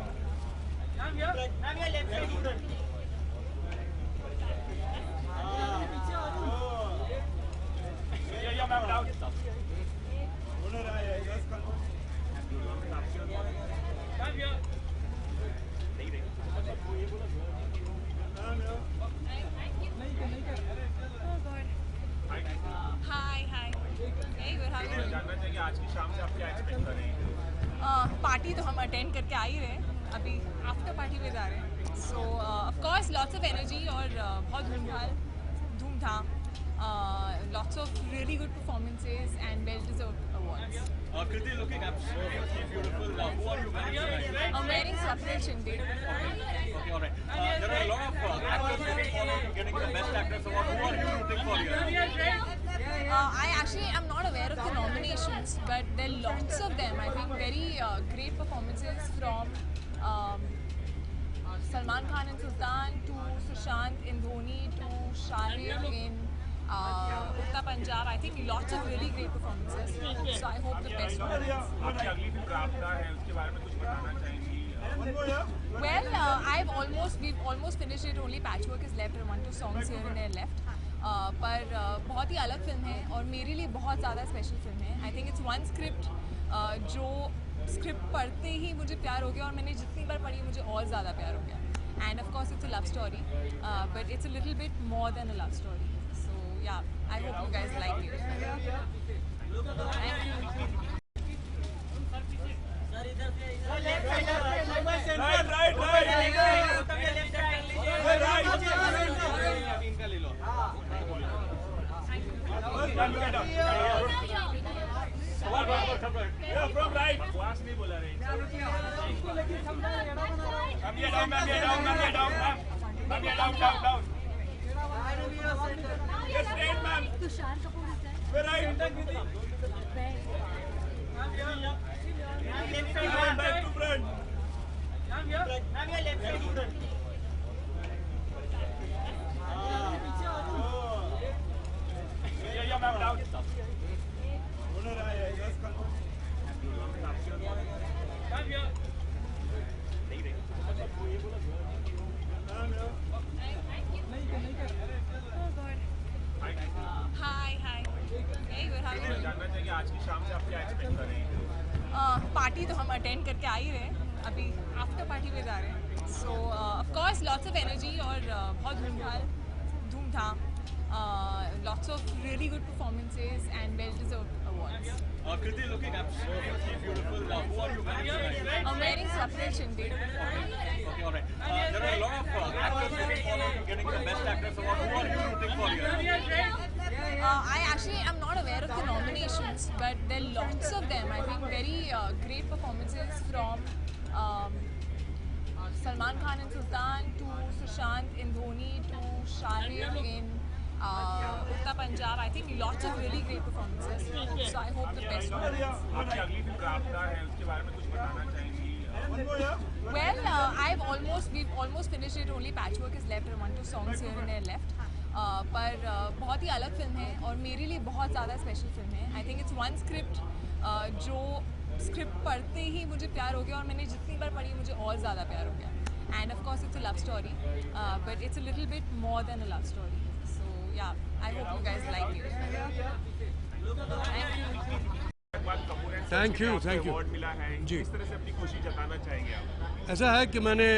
Speaker 3: या मैम डाउन ओनर आया just come
Speaker 7: Hi, hi. Hey, good. How are you?
Speaker 3: जानना चाहिए आज की शाम से आप क्या एक्सपेक्ट कर रहे हैं
Speaker 7: पार्टी तो हम अटेंड करके आ ही रहे हैं, अभी आफ्टर पार्टी में जा रहे हैं. सो of course lots of energy और बहुत धूमधाम, lots of really good performances and well deserved awards.
Speaker 5: Kriti looking absolutely beautiful. Who are you wearing?
Speaker 7: I'm wearing Swapnil Shinde.
Speaker 5: Okay, all right. There are a lot of actors looking forward to getting the Best Actress Award. Who are you rooting for here?
Speaker 7: I actually am not aware of the nominations, but there are lots of them. I think very great performances from Salman Khan in Sultan to Sushant in Dhoni to Shahid in Uttar Punjab. I think lots of really great performances. So I hope the best one wins.
Speaker 3: आपकी अगली film राबता है उसके बारे में कुछ बताना चाहेंगी
Speaker 7: Well, we've almost finished it. Only patchwork is left and 1-2 songs here and there left. पर बहुत ही अलग फिल्म है और मेरे लिए बहुत ज़्यादा स्पेशल फिल्म है. I think it's one script जो स्क्रिप्ट पढ़ते ही मुझे प्यार हो गया और मैंने जितनी बार पढ़ी मुझे और ज़्यादा प्यार हो गया. And of course it's a love story, but it's a little bit more than a love story. So yeah, I hope you guys like it. Thank you.
Speaker 3: From right. वास नहीं बोला रहे
Speaker 2: इसको लेके समझा एड़ा बना रहा है।
Speaker 3: मैम ये डाउन मैम ये डाउन मैम ये डाउन मैम ये डाउन डाउन डाउन ये straight ma'am
Speaker 4: Tushar Kapoor is there?
Speaker 3: Way right
Speaker 4: Where?
Speaker 3: Back to front या मैम डाउन ओनर आया just come
Speaker 7: Hi, hi. Hey, good. How are you?
Speaker 3: जानना चाहिए आज की शाम से आप क्या एक्सपेक्ट कर रहे हैं
Speaker 7: पार्टी तो हम अटेंड करके आ ही रहे हैं, अभी आफ्टर पार्टी में जा रहे हैं. सो of course lots of energy और बहुत धूमधाम, lots of really good performances and well deserved awards.
Speaker 5: Kriti looking absolutely beautiful. Who are you wearing?
Speaker 7: I'm wearing Swapnil Shinde.
Speaker 5: Okay, all right. There are a lot of actors looking forward to getting the Best Actress Award. Who are you rooting for here?
Speaker 7: I actually am not aware of the nominations, but there are lots of them. I think very great performances from Salman Khan in Sultan to Sushant in Dhoni to Shahid in Uttar Punjab. I think lots of really great performances. So I hope the best one wins.
Speaker 3: आपकी अगली film राबता है उसके बारे में कुछ बताना चाहेंगी
Speaker 7: Well, we've almost finished it. Only patchwork is left and 1-2 songs here and there left. पर बहुत ही अलग फिल्म है और मेरे लिए बहुत ज़्यादा स्पेशल फिल्म है. I think it's one script जो स्क्रिप्ट पढ़ते ही मुझे प्यार हो गया और मैंने जितनी बार पढ़ी मुझे और ज़्यादा प्यार हो गया. And of course it's a love story, but it's a little bit more than a love story. So yeah, I hope you guys like it.
Speaker 11: Thank you
Speaker 3: award मिला है
Speaker 11: जी.
Speaker 3: इस तरह से अपनी खुशी जताना चाहेंगे आप
Speaker 11: ऐसा है कि मैंने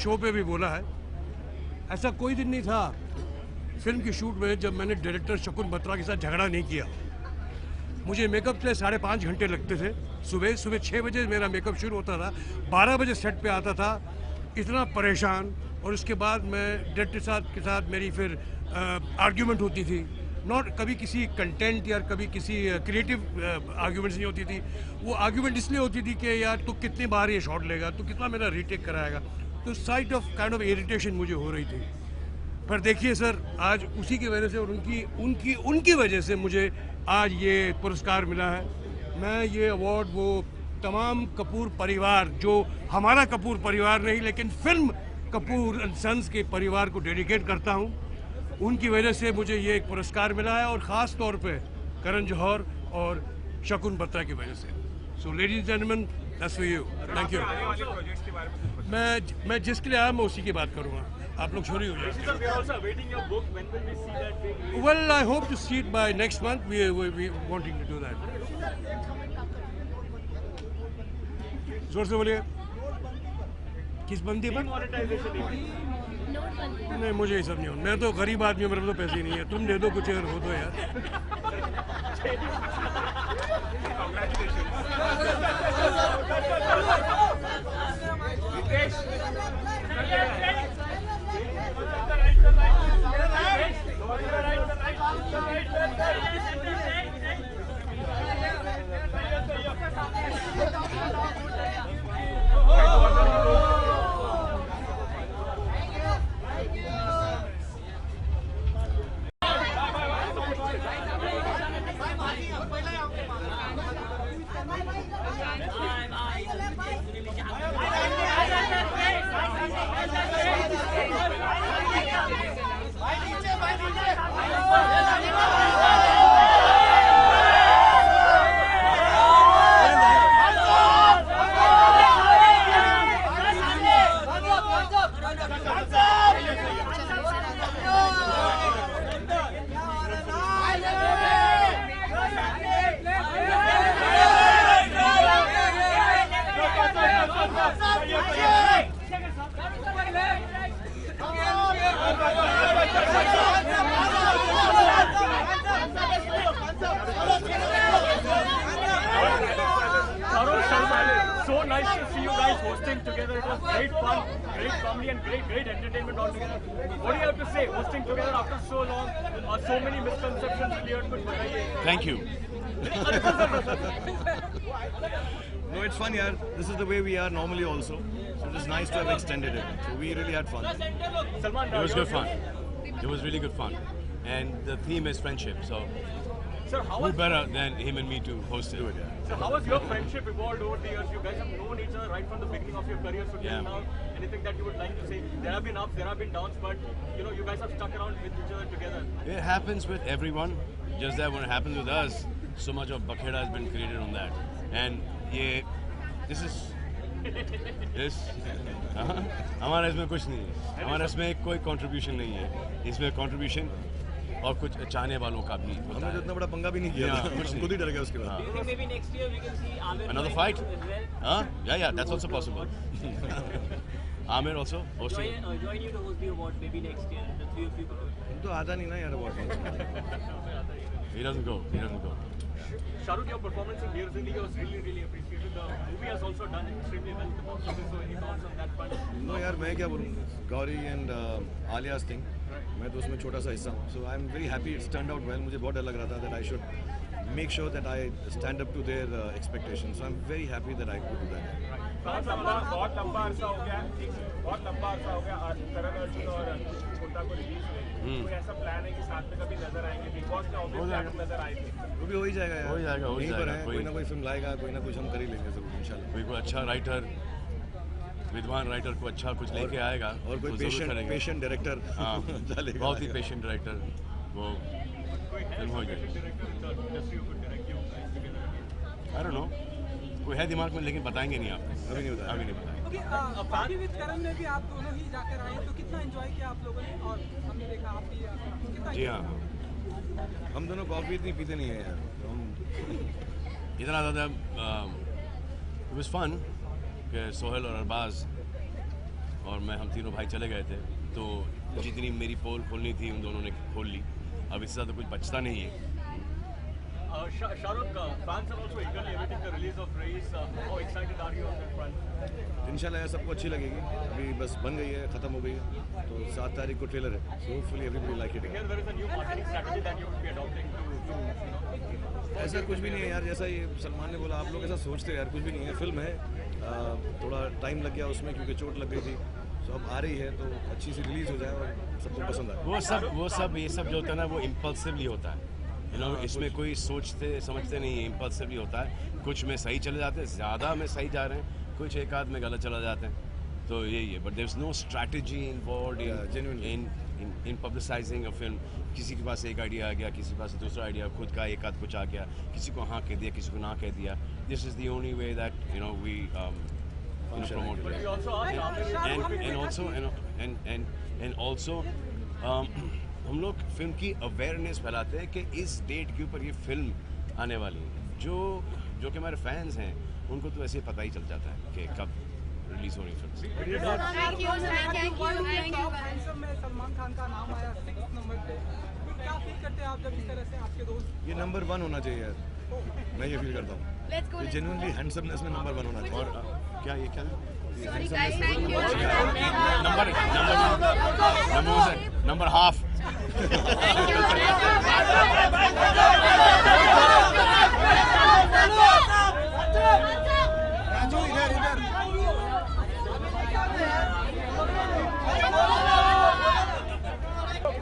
Speaker 11: शो पे भी बोला है, ऐसा कोई दिन नहीं था फिल्म की शूट में जब मैंने डायरेक्टर शकुन बत्रा के साथ झगड़ा नहीं किया. मुझे मेकअप के लिए 5.5 घंटे लगते थे. सुबह 6 बजे मेरा मेकअप शुरू होता था, 12 बजे सेट पे आता था, इतना परेशान. और उसके बाद मैं डायरेक्टर के साथ मेरी फिर आर्ग्यूमेंट होती थी. नॉट कभी किसी कंटेंट या कभी किसी क्रिएटिव आर्ग्यूमेंट्स नहीं होती थी. वो आर्ग्यूमेंट इसलिए होती थी कि यार तू कितनी बार ये शॉट लेगा, तू कितना मेरा रीटेक कराएगा. तो side of kind of irritation मुझे हो रही थी. पर देखिए सर, आज उसी की वजह से और उनकी वजह से मुझे आज ये पुरस्कार मिला है. मैं ये अवार्ड वो तमाम कपूर परिवार, जो हमारा कपूर परिवार नहीं लेकिन फिल्म कपूर एंड सन्स के परिवार को डेडिकेट करता हूँ। उनकी वजह से मुझे ये एक पुरस्कार मिला है और ख़ास तौर पे करण जौहर और शकुन बत्रा की वजह से। So ladies and gentleman, that's for you, thank you. मैं जिसके लिए आया मैं उसी की बात करूँगा, आप लोग छोड़ी हो जाए। Well, I hope to see it by next month, we wanting to do that. जोर से बोलिए, किस बंदी पर? नहीं, मुझे ये सब नहीं हो, मैं तो गरीब आदमी हूँ, मेरे पास तो पैसे ही नहीं है। तुम दे दो कुछ अगर हो तो यार।
Speaker 5: So nice to see you guys hosting together. It was great fun, great comedy, and great entertainment all together. What do you have to say? Hosting together after so long, so many misconceptions cleared.
Speaker 6: Thank you.
Speaker 12: No, it's fun, yaar. This is the way we are normally also. So it is nice to have extended it. So we really had fun.
Speaker 5: Salman,
Speaker 6: It was good fun. It was really good fun. And the theme is friendship, so
Speaker 5: sir,
Speaker 6: who better than him and me to host it?
Speaker 5: So how has your friendship evolved over the years? You guys have known each other right from the beginning of your career. So till now, anything that you would like to say? There have been ups, there have been downs, but you know, you guys have stuck around with each other together.
Speaker 6: It happens with everyone. Just that when it happens with us, so much of bakheda has been created on that. And this is हमारा इसमें कुछ नहीं है, हमारा इसमें कोई contribution नहीं है, इसमें कंट्रीब्यूशन और कुछ चाहने वालों का भी होता
Speaker 12: हमने
Speaker 6: है।
Speaker 12: तो इतना बड़ा पंगा भी नहीं किया, कुछ खुद ही डर गया उसके बाद।
Speaker 13: Maybe next year we can see Amir
Speaker 6: Another fight? Yeah, that's also possible. Amir also hosting.
Speaker 13: join you to host the award maybe next year. The three of you.
Speaker 12: तो आता नहीं ना यार award.
Speaker 6: He doesn't go.
Speaker 5: Shahrukh, your performance in Dear Zindagi was really appreciated. The movie has also done extremely well in the box office. So any thoughts on that front?
Speaker 12: No यार मैं क्या बोलूँ, Gauri and आलिया's thing, मैं तो उसमें छोटा सा हिस्सा हूँ. So I'm very happy it's turned out well. मुझे बहुत डर लग रहा था that I should make sure that I stand up to their expectations. So I'm very happy that I could do that.
Speaker 3: बहुत लंबा अरसा हो गया, करण अर्जुन और छोटा को रिलीज हुए। कोई ऐसा प्लान है कि साथ में कभी नजर आएंगे? बिग बॉस में ऑब्वियसली नजर आए थे।
Speaker 12: वो भी हो ही जाएगा यार,
Speaker 6: हो ही जाएगा,
Speaker 12: यहीं पर है, कोई ना कोई फिल्म लाएगा, कोई ना कुछ हम कर ही लेंगे जरूर इंशाल्लाह।
Speaker 6: कोई अच्छा राइटर, विद्वान राइटर को अच्छा कुछ लेके आएगा
Speaker 12: और कोई पेशेंट डायरेक्टर
Speaker 6: बहुत ही पेशेंट डायरेक्टर वो फिल्म हो जाएगी। आई डोंट नो, कोई है दिमाग में लेकिन बताएंगे नहीं आप,
Speaker 12: अभी नहीं बताएंगे।
Speaker 2: पार्टी विद करण में भी आप दोनों ही जाकर आए, तो कितना एंजॉय किया आप लोगों ने? और हमने देखा आप भी कितना?
Speaker 6: जी हाँ,
Speaker 12: हम दोनों कॉफी इतनी पीते नहीं है यार, तो हम
Speaker 6: इतना ज़्यादा इट वाज फन कि सोहेल और अरबाज और मैं, हम तीनों भाई चले गए थे, तो जितनी मेरी पोल खोलनी थी उन दोनों ने खोल ली। अब इससे ज़्यादा कुछ बचता नहीं है।
Speaker 5: Shahrukh, fans are also eagerly awaiting the release of Raees. How excited are you on that front?
Speaker 12: इंशाल्लाह यार सबको अच्छी लगेगी, अभी बस बन गई है, ख़त्म हो गई है, तो 7 तारीख को ट्रेलर है, so hopefully everybody like it.
Speaker 5: Here there is a new marketing strategy that you would be adopting to
Speaker 12: ऐसा कुछ भी नहीं है यार, जैसा ये सलमान ने बोला, आप लोग ऐसा सोचते हैं यार, कुछ भी नहीं है, फिल्म है, थोड़ा टाइम लग गया उसमें क्योंकि चोट लग गई थी, तो अब आ रही है तो अच्छी सी रिलीज़ हो जाए और सबको पसंद आए।
Speaker 6: वो सब ये सब जो होता है ना, वो इम्पल्सिवली होता है,
Speaker 14: इसमें कोई सोचते समझते नहीं है, इम्पल्सिवली होता है। कुछ में सही चले जाते हैं, ज़्यादा में सही जा रहे हैं, कुछ एक आध में गलत चला जाते हैं, तो यही है। But there is no strategy involved in publicising a film. किसी के पास एक आइडिया आ गया, किसी के पास दूसरा आइडिया, खुद का एक आध कुछ आ गया, किसी को हाँ कह दिया, किसी को ना कह दिया। This is the only way that we promote it. And also हम लोग फिल्म की अवेयरनेस फैलाते हैं कि इस डेट के ऊपर ये फिल्म आने वाली है। जो कि हमारे फैंस हैं उनको तो ऐसे पता ही चल जाता है कि कब रिलीज हो रही फिल्म।
Speaker 2: सलमान खान का नाम आया 6 नंबर पे, तो क्या फील करते हैं आप जब इस तरह से आपके दोस्त?
Speaker 12: ये नंबर 1 होना चाहिए यार, मैं ये फील करता हूँ। ये जेन्युइनली हैंडसमनेस में नंबर 1 होना चाहिए। और क्या ये क्या
Speaker 14: नंबर हाफ।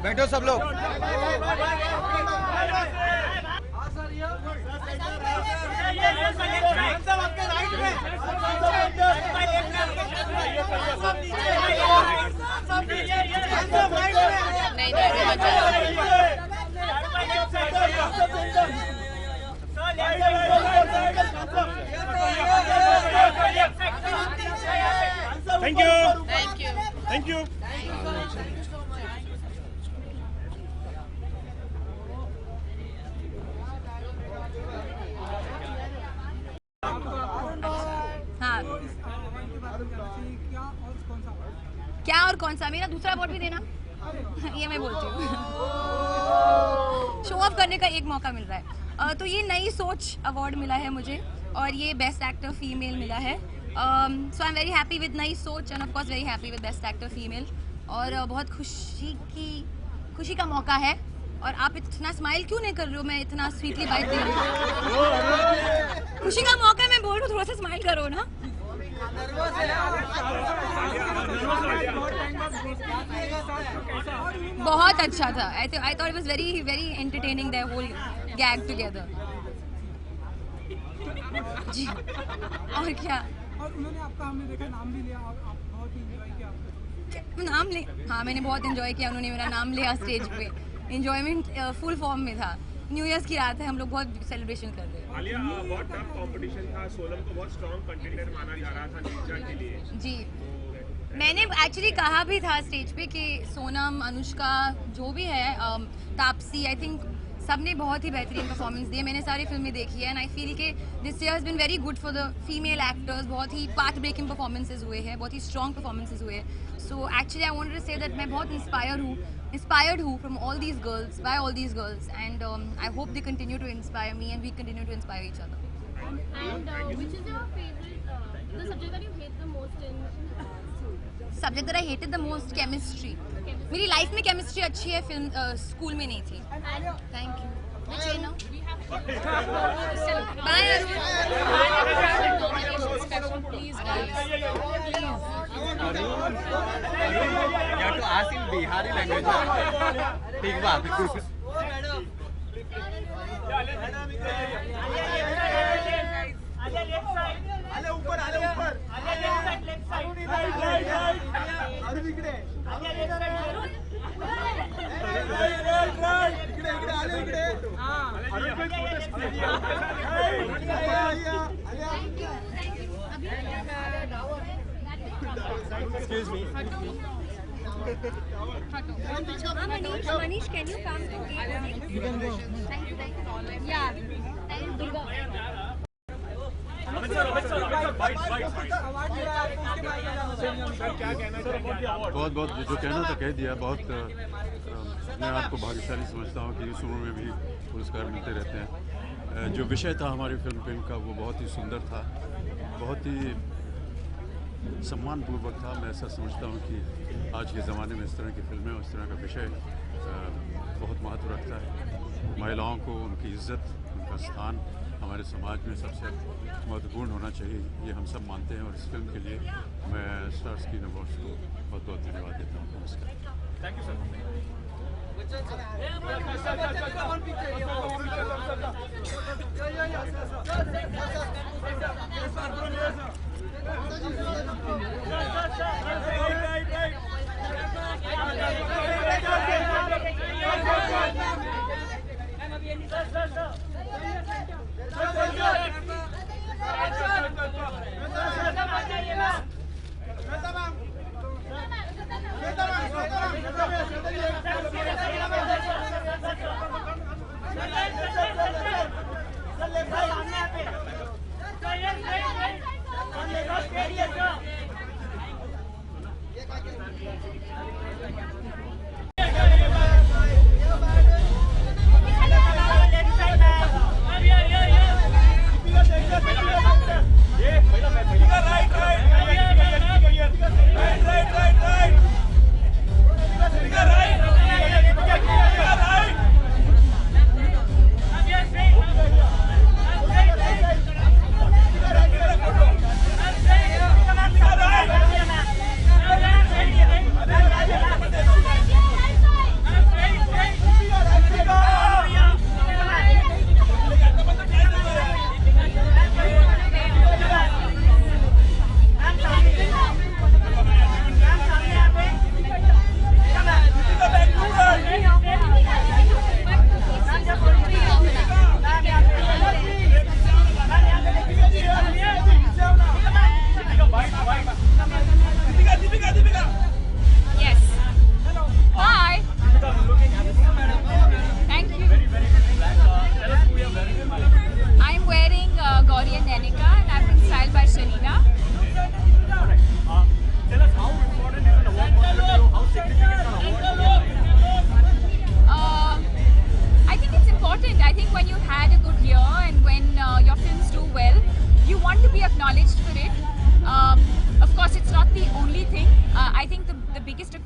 Speaker 13: बैठो सब लोग।
Speaker 11: Thank you.
Speaker 1: क्या और कौन सा? मेरा दूसरा अवार्ड भी देना। ये मैं बोलती हूँ। शो ऑफ करने का एक मौका मिल रहा है। तो ये नई सोच अवार्ड मिला है मुझे, और ये बेस्ट एक्टर फीमेल मिला है। So I am very happy with Nayi Soch, and of course very happy with best actor female. और बहुत खुशी का मौका है। और आप इतना स्माइल क्यों नहीं कर रहे हो? मैं इतना स्वीटली बाइट दे रही हूँ। खुशी का मौका है, मैं बोल रही हूँ, थोड़ा सा स्माइल करो ना। बहुत अच्छा था। I thought it was very entertaining, the whole gag together. जी, और क्या?
Speaker 2: और उन्होंने आपका, हमने देखा, नाम भी लिया और आप बहुत ही एंजॉय किया।
Speaker 1: नाम ले? हाँ, मैंने बहुत एंजॉय किया। उन्होंने मेरा नाम लिया स्टेज पे। एंजॉयमेंट फुल फॉर्म में था। न्यू ईयर्स की रात है, हम लोग बहुत सेलिब्रेशन कर रहे हैं।
Speaker 3: आलिया, बहुत टफ कंपटीशन था। सोनम को बहुत स्ट्रॉन्ग कंटेंडर माना जा रहा था नीचा के लिए।
Speaker 1: जी, मैंने एक्चुअली कहा भी था स्टेज पे कि सोनम, अनुष्का, जो भी है, तापसी, आई थिंक सबने बहुत ही बेहतरीन परफॉर्मेंस दी है। मैंने सारी फिल्में देखी है, एंड आई फील कि this year has been very good for the female actors. बहुत ही पाथ ब्रेकिंग परफॉर्मेंसेज हुए हैं, बहुत ही स्ट्रॉन्ग परफॉर्मेंसेज हुए हैं। So actually I wanted to say that मैं बहुत inspired हूँ from all these girls, by all these girls, and I hope they continue to inspire me and we continue to inspire each other.
Speaker 4: And which is your favorite, the subject that you hate the most in?
Speaker 1: Subject that I hated the most, chemistry. मेरी life में chemistry अच्छी है, film school में नहीं थी। Thank you. Which way now? Bye Arun.
Speaker 13: Please guys. You have to ask in Bihari language. ठीक बात।
Speaker 1: Excuse me. Manish, can you come to you can go. Thank you. Yeah. Thank you, Durga.
Speaker 6: बहुत जो कहना था कह दिया। बहुत मैं आपको भाग्यशाली समझता हूँ कि इस उम्र में भी पुरस्कार मिलते रहते हैं। जो विषय था हमारी फिल्म का वो बहुत ही सुंदर था, बहुत ही सम्मानपूर्वक था। मैं ऐसा समझता हूँ कि आज के ज़माने में इस तरह की फिल्में और इस तरह का विषय बहुत महत्व रखता है। महिलाओं को उनकी इज़्ज़त, उनका स्थान हमारे समाज में सबसे महत्वपूर्ण होना चाहिए, ये हम सब मानते हैं। और इस फिल्म के लिए मैं स्टार स्क्रीन अवार्ड्स को बहुत बहुत धन्यवाद देता हूँ। नमस्कार।
Speaker 3: Thank you sir.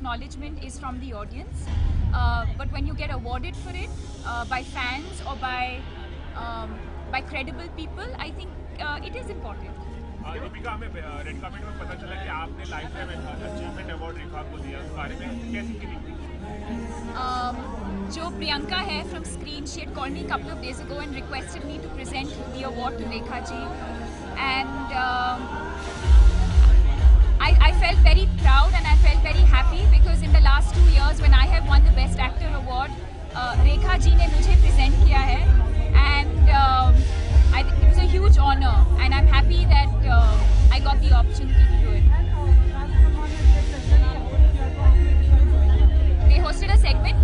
Speaker 7: acknowledgement is from the audience, but when you get awarded for it by fans or by credible people, I think it is important.
Speaker 3: Deepika, हमें रेड कार्पेट में पता चला कि आपने लाइफ टाइम अचीवमेंट अवार्ड रेखा को दिया, इस बारे में कैसी फीलिंग?
Speaker 7: जो प्रियंका है from Screen, she had called me a couple of days ago and requested me to present the award to Rekha ji, and I felt very proud and I felt very happy because in the last 2 years when I have won the Best Actor award, Rekha ji ने मुझे present किया है, and I think it was a huge honor and I'm happy that I got the opportunity to do it. They hosted a segment?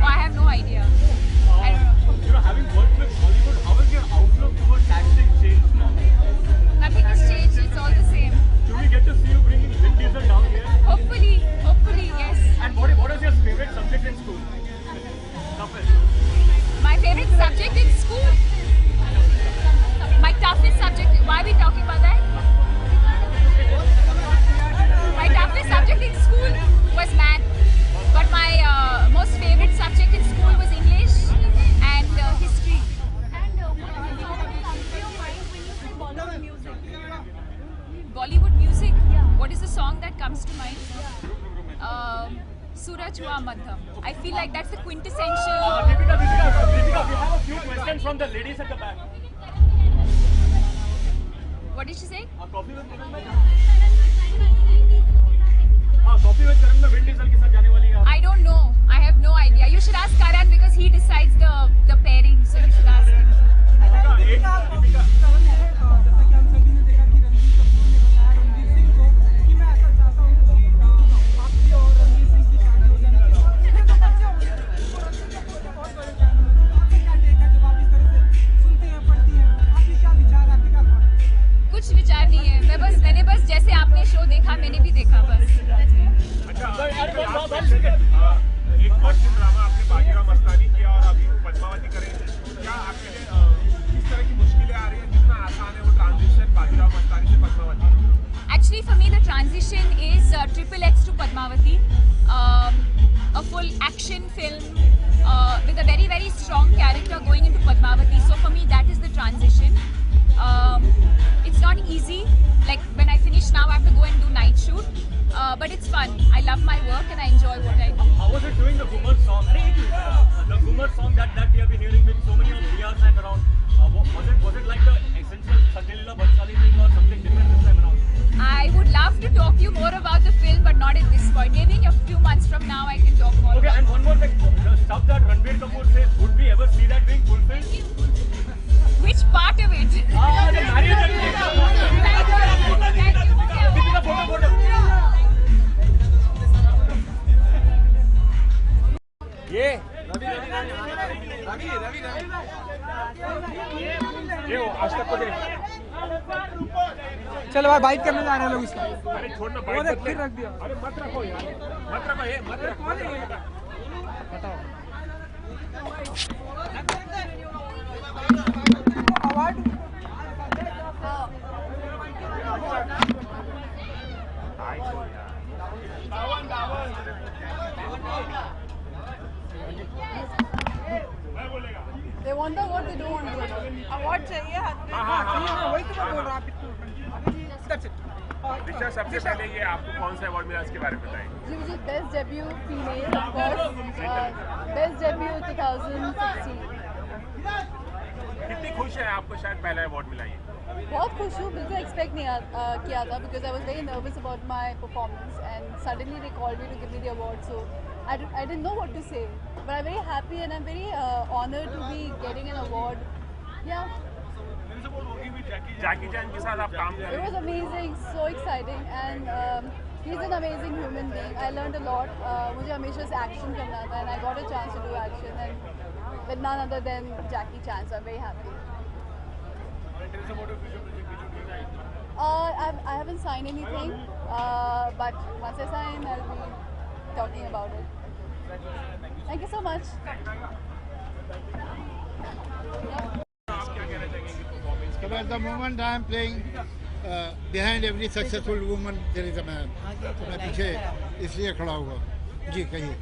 Speaker 7: Oh, I have no idea. I don't know.
Speaker 5: You know, having worked with Hollywood, how has your outlook towards acting changed now?
Speaker 7: Nothing has changed, it's all the same.
Speaker 5: Do we get to see you bringing Vin Diesel down here?
Speaker 7: Hopefully, yes.
Speaker 5: And what is your favorite subject in school? Toughest.
Speaker 7: My favorite subject in school? My toughest subject, why are we talking about that? My toughest subject in school was math, but my most favorite subject in school was English and history.
Speaker 4: And what comes to your mind when you think Bollywood music?
Speaker 7: Bollywood music? What is the song that comes to mind? Suraj Hua Madham. I feel like that's the quintessential.
Speaker 5: Deepika, we have a few questions from the ladies at the back.
Speaker 7: What did she say?
Speaker 5: Coffee with Karan में Coffee with Karan में Vin Diesel के साथ जाने वाली है.
Speaker 7: I don't know. I have no idea. You should ask Karan because he decides the pairing. So you should ask him.
Speaker 2: जैसा कि हम सभी ने देखा कि रणबीर कपूर ने बताया रणवीर सिंह को कि मैं ऐसा चाहता हूँ कि आपकी और रणवीर सिंह की शादी हो जाने के बाद मुझे तो बच्चे होंगे और रणबीर कपूर के बहुत बड़े फैन हूँ। आपका क्या टेक है जब आप इस तरह से सुनती हैं पढ़ती हैं, आपके क्या विचार, आपके क्या थॉट?
Speaker 7: कुछ विचार नहीं है. मैंने बस जैसे आपने शो देखा मैंने भी देखा बस.
Speaker 3: अच्छा, एक कॉस्ट्यूम ड्रामा आपने बाजीराव मस्तानी किया और अभी पद्मावती करें, क्या आपके लिए किस तरह की मुश्किलें आ रही हैं? कितना आसान है वो ट्रांजिशन बाजीराव मस्तानी से Padmavati?
Speaker 7: Actually, for me, the transition is XXX to Padmavati, a full action film with a very, very strong character going into Padmavati. So for me, that is the transition. It's not easy. Like when I finish now, I have to go and do night shoot. But it's fun. I love my work and I enjoy what I do.
Speaker 5: How was was it doing the Ghumar song? The Ghumar song that we have been hearing with so many of Riyas and around. Was it like the essential Sanjay Leela Bhansali thing or something different this time around?
Speaker 7: I would love to talk you more about the film, but not at this point. Maybe in a few months from now, I can talk more.
Speaker 5: Okay,
Speaker 7: about
Speaker 5: and one more thing. The stuff that Ranbir Kapoor says, would we ever see that being fulfilled?
Speaker 7: Which part of it?
Speaker 5: The marriage and Deepika, photo. ये ये वो आज तक को दे।
Speaker 2: चलो भाई bite करने जा रहे हैं लोग इसका।
Speaker 3: अरे छोड़ना
Speaker 2: वो
Speaker 3: बाइक
Speaker 2: देख
Speaker 3: मत
Speaker 2: फिर रख दिया।
Speaker 3: अरे मत रखो यार, मत रखो ये, मत रखो।
Speaker 2: बताओ। Award
Speaker 8: They want the award, they don't want the award. Award चाहिए हाथ में।
Speaker 2: वही तो मैं बोल रहा हूँ। That's it.
Speaker 3: दिशा, सबसे पहले ये आपको कौन सा अवार्ड मिला इसके बारे में बताएं।
Speaker 8: जी मुझे best debut female of course best debut 2016।
Speaker 3: कितनी खुश है आपको शायद पहला अवार्ड मिला ये?
Speaker 8: बहुत खुश हूँ, बिल्कुल एक्सपेक्ट नहीं किया था because I was very nervous about my performance and suddenly they called me to give me the award so I didn't know what to say, but I'm very happy and I'm very honored to be getting an award. Yeah.
Speaker 3: जैकी चैन के साथ आप काम कर
Speaker 8: It
Speaker 3: रहे
Speaker 8: was amazing, so exciting, and he's an amazing human being. I learned a lot. मुझे हमेशा से action करना था, and I got a chance to do action, and with none other than Jackie Chan, so I'm very happy. I haven't signed anything, but once I sign, I'll be talking about it. Thank you so much.
Speaker 9: But at the moment I am playing behind every successful woman there is a man. तो मैं पीछे इसलिए खड़ा हुआ। जी कहिए।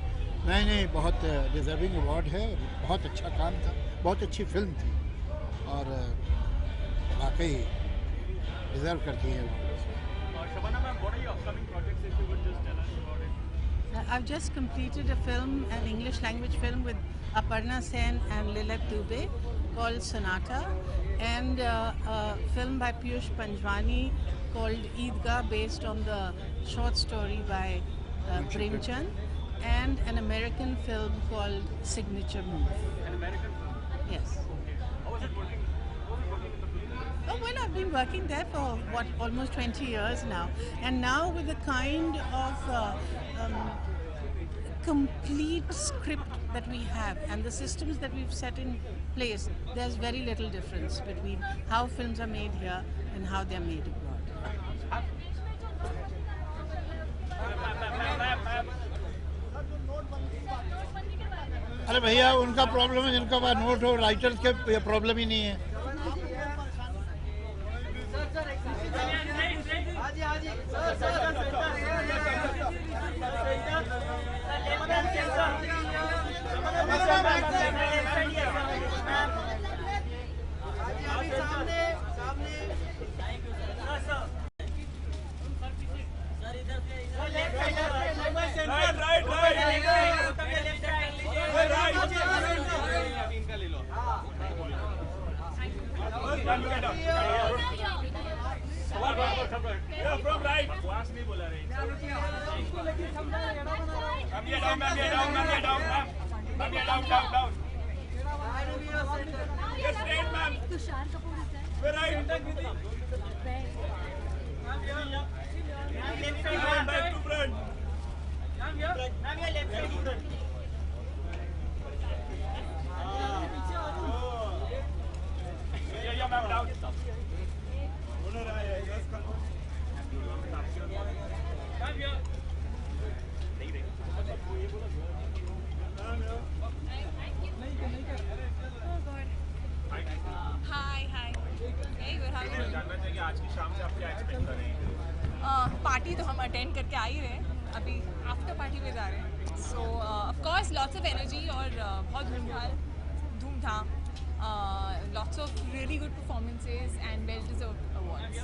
Speaker 9: नहीं बहुत deserving award है, बहुत अच्छा काम था, बहुत अच्छी फिल्म थी और वाकई डिजर्व करती है।
Speaker 5: Shabana ma'am, what are your upcoming projects if you would just tell us about it?
Speaker 10: I've just completed a film, an English language film with Aparna Sen and Lilith Dubey called Sonata, and a film by Piyush Panjwani called Eidgah based on the short story by Premchand, and an American film called Signature Move.
Speaker 5: An American film?
Speaker 10: Yes.
Speaker 5: How was it working?
Speaker 10: Oh, well, I've been working there for almost 20 years now, and now with the kind of complete script that we have and the systems that we've set in place, there's very little difference between how films are made here and how they're made abroad.
Speaker 9: अरे भैया उनका problem है जिनका पास note हो, writers के problem ही नहीं है।
Speaker 4: Tushar Kapoor is there?
Speaker 3: जानना चाहिए आज की शाम से आप क्या एक्सपेक्ट कर रहे हैं?
Speaker 7: पार्टी तो हम अटेंड करके आ ही रहे हैं, अभी आफ्टर पार्टी में जा रहे हैं, सो of course lots of energy और बहुत धूमधाम Lots of really good performances and well-deserved awards.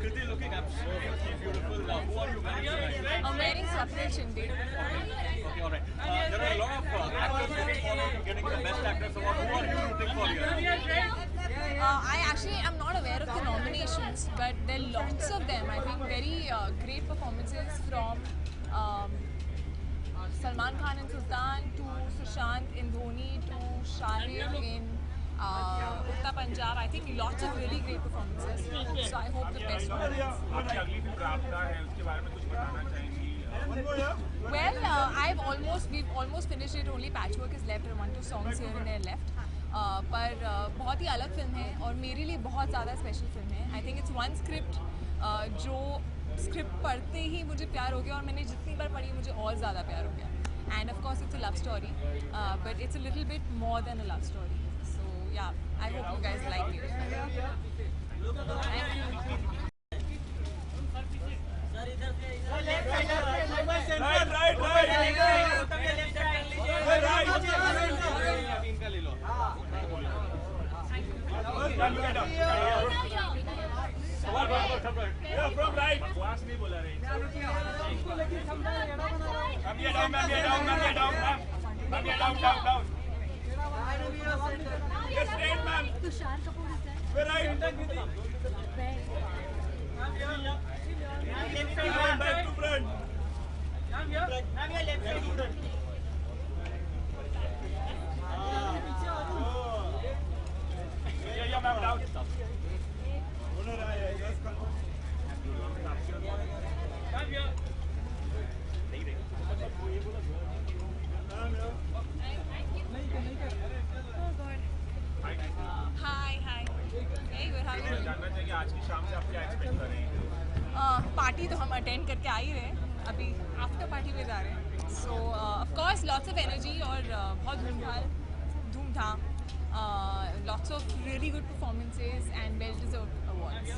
Speaker 5: Kriti, looking absolutely beautiful. Who are you wearing tonight?
Speaker 7: I'm wearing Swapnil Shinde.
Speaker 5: Okay, all right. There are a lot of actors looking forward to getting the Best Actress Award. Who are you rooting for here?
Speaker 7: I actually am not aware of the nominations, but there are lots of them. I think very great performances from Salman Khan in Sultan to Sushant in Dhoni to Shahid in Uttar Punjab. I think lots of really great performances. So I hope the best one wins.
Speaker 3: आपकी अगली film राबता है उसके बारे में कुछ बताना चाहेंगी?
Speaker 7: Well, we've almost finished it. Only patchwork is left and 1-2 songs here and there left. पर बहुत ही अलग फिल्म है और मेरे लिए बहुत ज़्यादा स्पेशल फिल्म है. I think it's one script जो स्क्रिप्ट पढ़ते ही मुझे प्यार हो गया और मैंने जितनी बार पढ़ी मुझे और ज़्यादा प्यार हो गया. And of course it's a love story, but it's a little bit more than a love story. So yeah, I hope you guys like it. Thank you.
Speaker 3: From right. वास नहीं बोला रहे. Down. Yes, straight, ma'am.
Speaker 4: Tushar Kapoor is there.
Speaker 3: We're right. Back to front. Yeah, ma'am, down.
Speaker 7: Hi. Hey, good. How are you doing?
Speaker 3: जानना चाहिए आज की शाम से आप क्या एक्सपेक्ट कर रहे हैं?
Speaker 7: पार्टी तो हम अटेंड करके आ ही रहे हैं. अभी आफ्टर पार्टी में जा रहे हैं. सो of course lots of energy और बहुत धूमधाम. Lots of really good performances and well-deserved awards.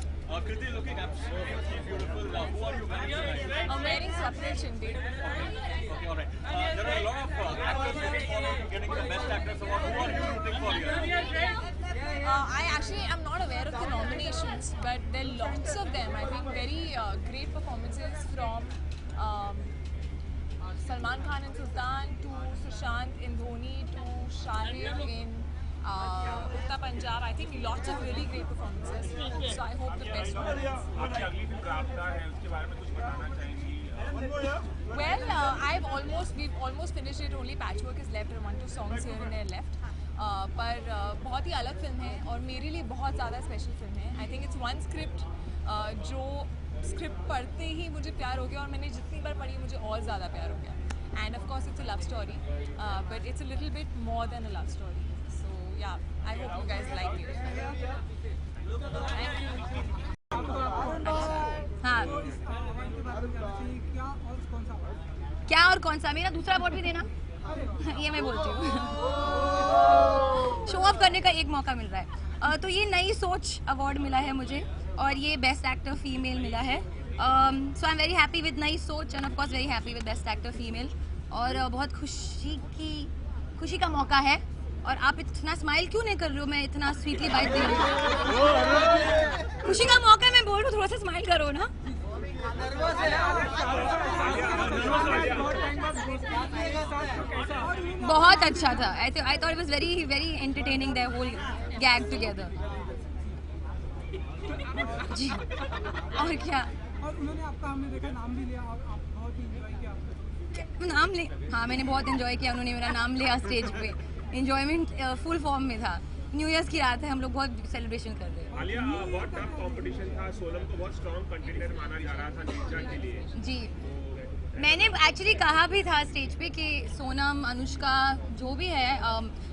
Speaker 5: Kriti, looking absolutely beautiful. Who are you wearing tonight?
Speaker 7: I'm wearing Swapnil Shinde.
Speaker 5: Okay, all right. There are a lot of actors looking forward to getting the Best Actress Award. Who are you rooting for here?
Speaker 7: I actually am not aware of the nominations, but there are lots of them. I think very great performances from Salman Khan in Sultan to Sushant in Dhoni to Shahid in Uttar Punjab. I think lots of really great performances. So I hope the best one wins.
Speaker 3: आपकी अगली film राबता है उसके बारे में कुछ बताना चाहेंगी?
Speaker 7: Well, we've almost finished it. Only patchwork is left and 1-2 songs here and there left. पर बहुत ही अलग फिल्म है और मेरे लिए बहुत ज़्यादा स्पेशल फिल्म है. I think it's one script जो स्क्रिप्ट पढ़ते ही मुझे प्यार हो गया और मैंने जितनी बार पढ़ी मुझे और ज़्यादा प्यार हो गया. And of course it's a love story, but it's a little bit more than a love story. So yeah, I hope you guys like it. Thank you. हाँ. क्या और कौन सा? मेरा दूसरा अवार्ड भी देना. ये मैं बोलती हूँ. शो ऑफ करने का एक मौका मिल रहा है. तो ये नई सोच अवार्ड मिला है मुझे और ये बेस्ट एक्टर फीमेल मिला है. So I am very happy with Nayi Soch and of course very happy with best actor female. और बहुत खुशी का मौका है. और आप इतना स्माइल क्यों नहीं कर रहे हो? मैं इतना स्वीटली बाइट दे रही हूँ. खुशी का मौका है, मैं बोल रही हूँ थोड़ा सा स्माइल करो ना. बहुत अच्छा था. I thought it was very entertaining, the whole gag together. जी. और क्या?
Speaker 2: और उन्होंने आपका हमने देखा नाम भी लिया और आप बहुत एंजॉय किया.
Speaker 1: नाम ले. हाँ, मैंने बहुत एंजॉय किया. उन्होंने मेरा नाम लिया स्टेज पे. एंजॉयमेंट फुल फॉर्म में था. न्यू ईयर्स की रात है, हम लोग बहुत सेलिब्रेशन कर रहे हैं.
Speaker 3: आलिया, बहुत टफ कंपटीशन था. सोनम को बहुत स्ट्रॉन्ग कंटेंडर माना जा रहा था नीचा के लिए.
Speaker 1: जी. मैंने एक्चुअली कहा भी था स्टेज पे कि सोनम, अनुष्का, जो भी है,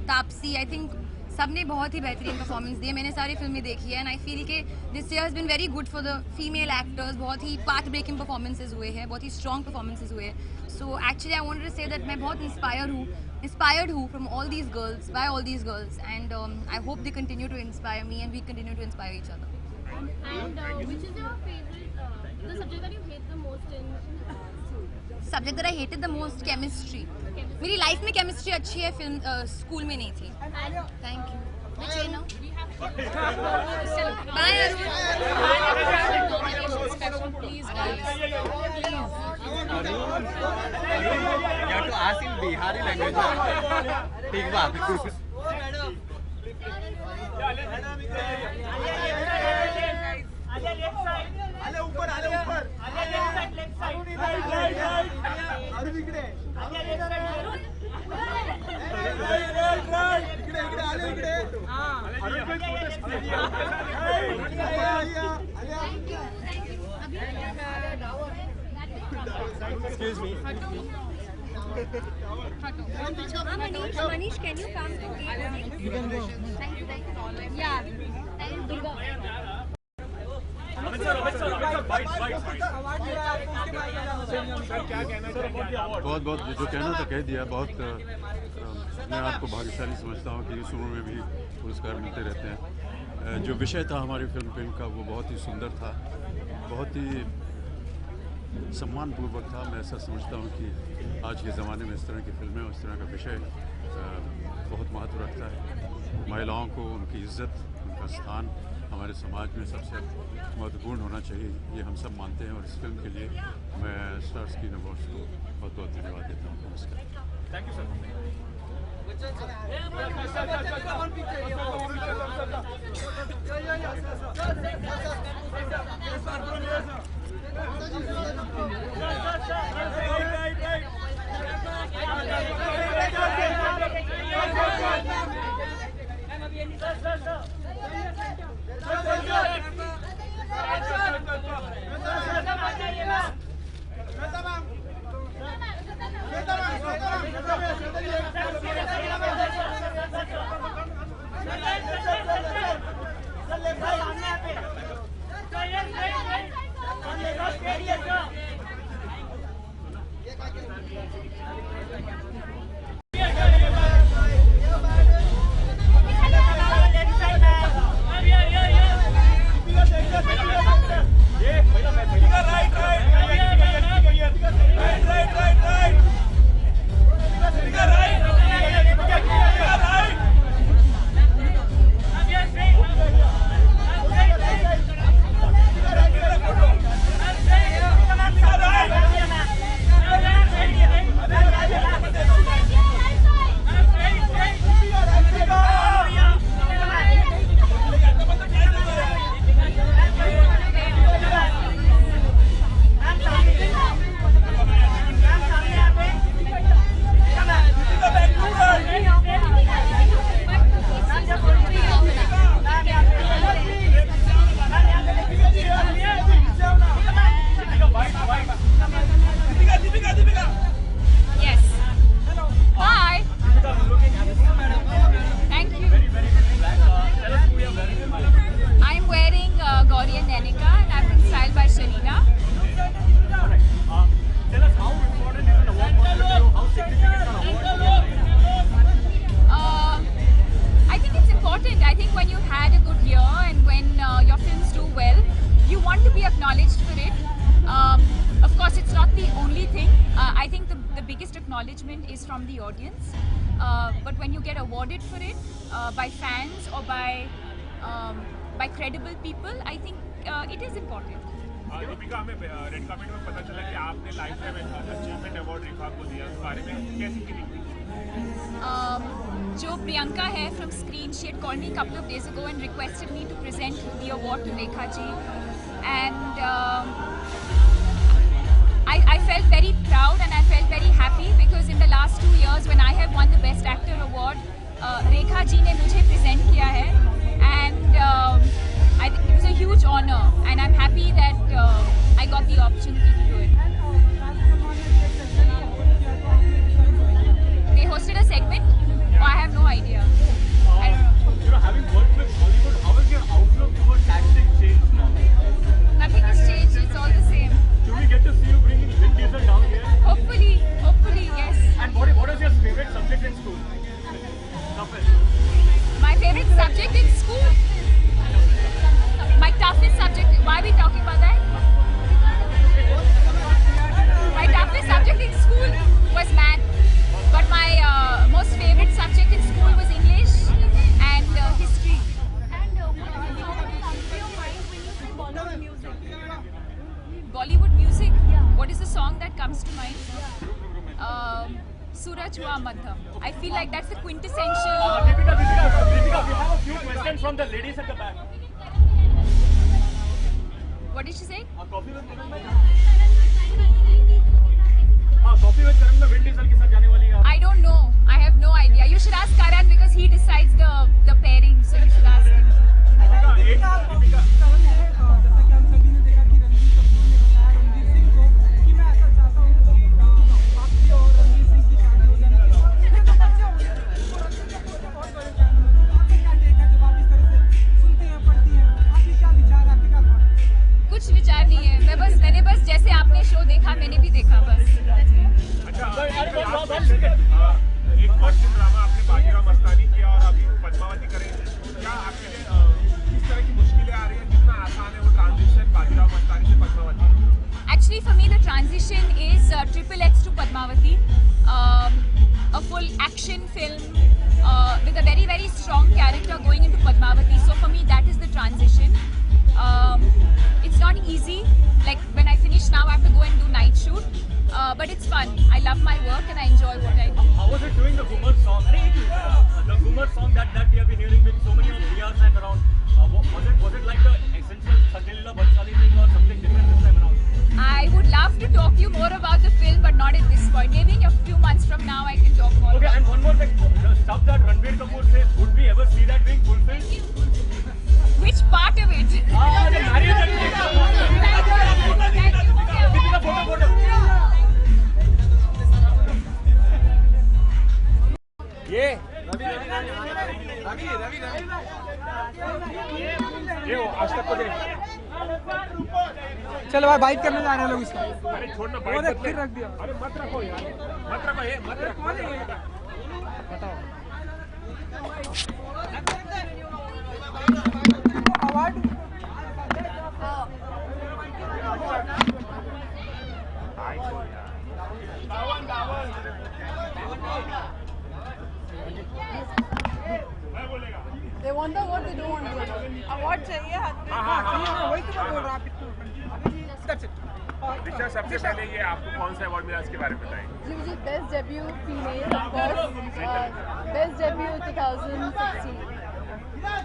Speaker 1: तापसी, आई थिंक सब ने बहुत ही बेहतरीन परफॉर्मेंस दी है. मैंने सारी फिल्में देखी है एंड आई फील कि this year has been very good for the female actors. बहुत ही पार्ट ब्रेकिंग परफॉर्मेंसेज हुए हैं, बहुत ही स्ट्रॉन्ग परफॉर्मेंसेज हुए हैं. So actually I wanted to say that मैं बहुत inspired हूँ from all these girls, by all these girls, and I hope they continue to inspire me and we continue to inspire each other.
Speaker 4: And which is your favorite, the subject that you hate the most in school?
Speaker 1: Subject that I hated the most, chemistry. मेरी life में chemistry अच्छी है, film school में नहीं थी. Thank you. Which way now? Bye, Arun.
Speaker 4: Please, guys.
Speaker 13: You have to ask in Bihari language. ठीक बात.
Speaker 4: Excuse me.
Speaker 1: Manish, can you come to gate? You can go. Thank you. Yeah. Thank you.
Speaker 6: बहुत बहुत जो कहना था कह दिया। बहुत मैं आपको भाग्यशाली समझता हूँ कि इस उम्र में भी पुरस्कार मिलते रहते हैं। जो विषय था हमारी फिल्म का वो बहुत ही सुंदर था, बहुत ही सम्मानपूर्वक था। मैं ऐसा समझता हूँ कि आज के ज़माने में इस तरह की फिल्में और इस तरह का विषय बहुत महत्व रखता है। महिलाओं को उनकी इज्जत, उनका स्थान हमारे समाज में सबसे महत्वपूर्ण होना चाहिए, ये हम सब मानते हैं। और इस फिल्म के लिए मैं स्टार स्क्रीन अवार्ड्स को बहुत बहुत धन्यवाद देता हूँ। नमस्कार।
Speaker 3: Thank you sir.
Speaker 7: Acknowledgement is from the audience, but when you get awarded for it by fans or by credible people, I think it is important.
Speaker 3: Deepika, हमें रेड कार्पेट में पता चला कि आपने लाइफ टाइम अचीवमेंट अवार्ड रेखा को दिया, उस बारे में कैसी फीलिंग थी?
Speaker 7: जो प्रियंका है from Screen, she had called me a couple of days ago and requested me to present the award to Rekha ji, and I felt very proud and I felt very happy because in the last 2 years when I have won the Best Actor award, Rekha ji ने मुझे present किया है, and I think it was a huge honor and I'm happy that I got the opportunity to do it. They hosted a segment? Oh, I have no idea.
Speaker 5: Having worked with Hollywood, how has your outlook towards acting changed now?
Speaker 7: Nothing has changed, it's all the same.
Speaker 5: Do we get to see you bringing Vin Diesel down here?
Speaker 7: Hopefully, yes.
Speaker 5: And what is your favorite subject in school?
Speaker 7: My favorite subject in school? My toughest subject, why are we talking about that? My toughest subject in school was math, but my most favorite subject in school was English and history. comes to mind. Suraj Hua Madham. I feel like that's the quintessential.
Speaker 5: Deepika, we have a few questions from the ladies at the back.
Speaker 7: What did she say?
Speaker 5: Coffee with Karan में Vin Diesel के साथ जाने वाली है.
Speaker 7: I don't know. I have no idea. You should ask Karan because he decides the pairing. So you should ask him.
Speaker 2: जैसा कि हम सभी ने देखा कि रणबीर कपूर ने बताया रणवीर सिंह को कि मैं ऐसा चाहता हूँ कि आपकी और रणबीर सिंह की शादी हो जाने के बाद मुझे तो बच्चे हो गए और रणबीर कपूर के बहुत बड़े फैन हूँ मैं। आपका क्या टेक है जब आप इस तरह से सुनती हैं पढ़ती हैं, आपके क्या विचार है, आपके क्या थॉट है?
Speaker 7: कुछ विचार नहीं है. मैंने बस जैसे आपने शो देखा मैंने भी देखा बस.
Speaker 3: एक एक्शन ड्रामा आपने बाजीराव मस्तानी किया और अभी पद्मावती करेंगे. क्या आपके लिए किस तरह की मुश्किलें आ रही हैं? कितना आसान है वो ट्रांजिशन बाजीराव मस्तानी से Padmavati?
Speaker 7: Actually, for me, the transition is XXX to Padmavati, a full action film with a very, very strong character going into Padmavati. So for me, that is the transition. It's not easy. Like when I finish now, I have to go and do night shoot. But it's fun. I love my work and I enjoy what I do.
Speaker 5: How was it doing the Ghumar song? The Ghumar song that we have been hearing with so many of Riyas and around. Was it like the essential Sanjay Leela Bhansali thing or something different this time around?
Speaker 7: I would love to talk to you more about the film, but not at this point. Maybe in a few months from now, I can talk more.
Speaker 5: Okay,
Speaker 7: about
Speaker 5: and one more thing. The stuff that Ranbir Kapoor says, would we ever see that being fulfilled?
Speaker 7: Which part of it?
Speaker 5: The marriage and Deepika, photo. ये वो आज तक को दे.
Speaker 2: चलो भाई bite करने जा रहे हैं लोग इसका.
Speaker 3: अरे छोड़ना
Speaker 2: वो
Speaker 3: बाइक
Speaker 2: देख फिर रख दिया.
Speaker 3: अरे मत रखो यार, मत रखो ये मत रखो.
Speaker 2: बताओ award
Speaker 8: They want the award, they don't want the award. चाहिए हाथ में.
Speaker 2: वही तो मैं बोल रहा हूँ. That's it.
Speaker 3: दिशा, सबसे पहले ये आपको कौन सा अवार्ड मिला इसके बारे में बताएं.
Speaker 8: जी मुझे best debut female of course best debut 2016.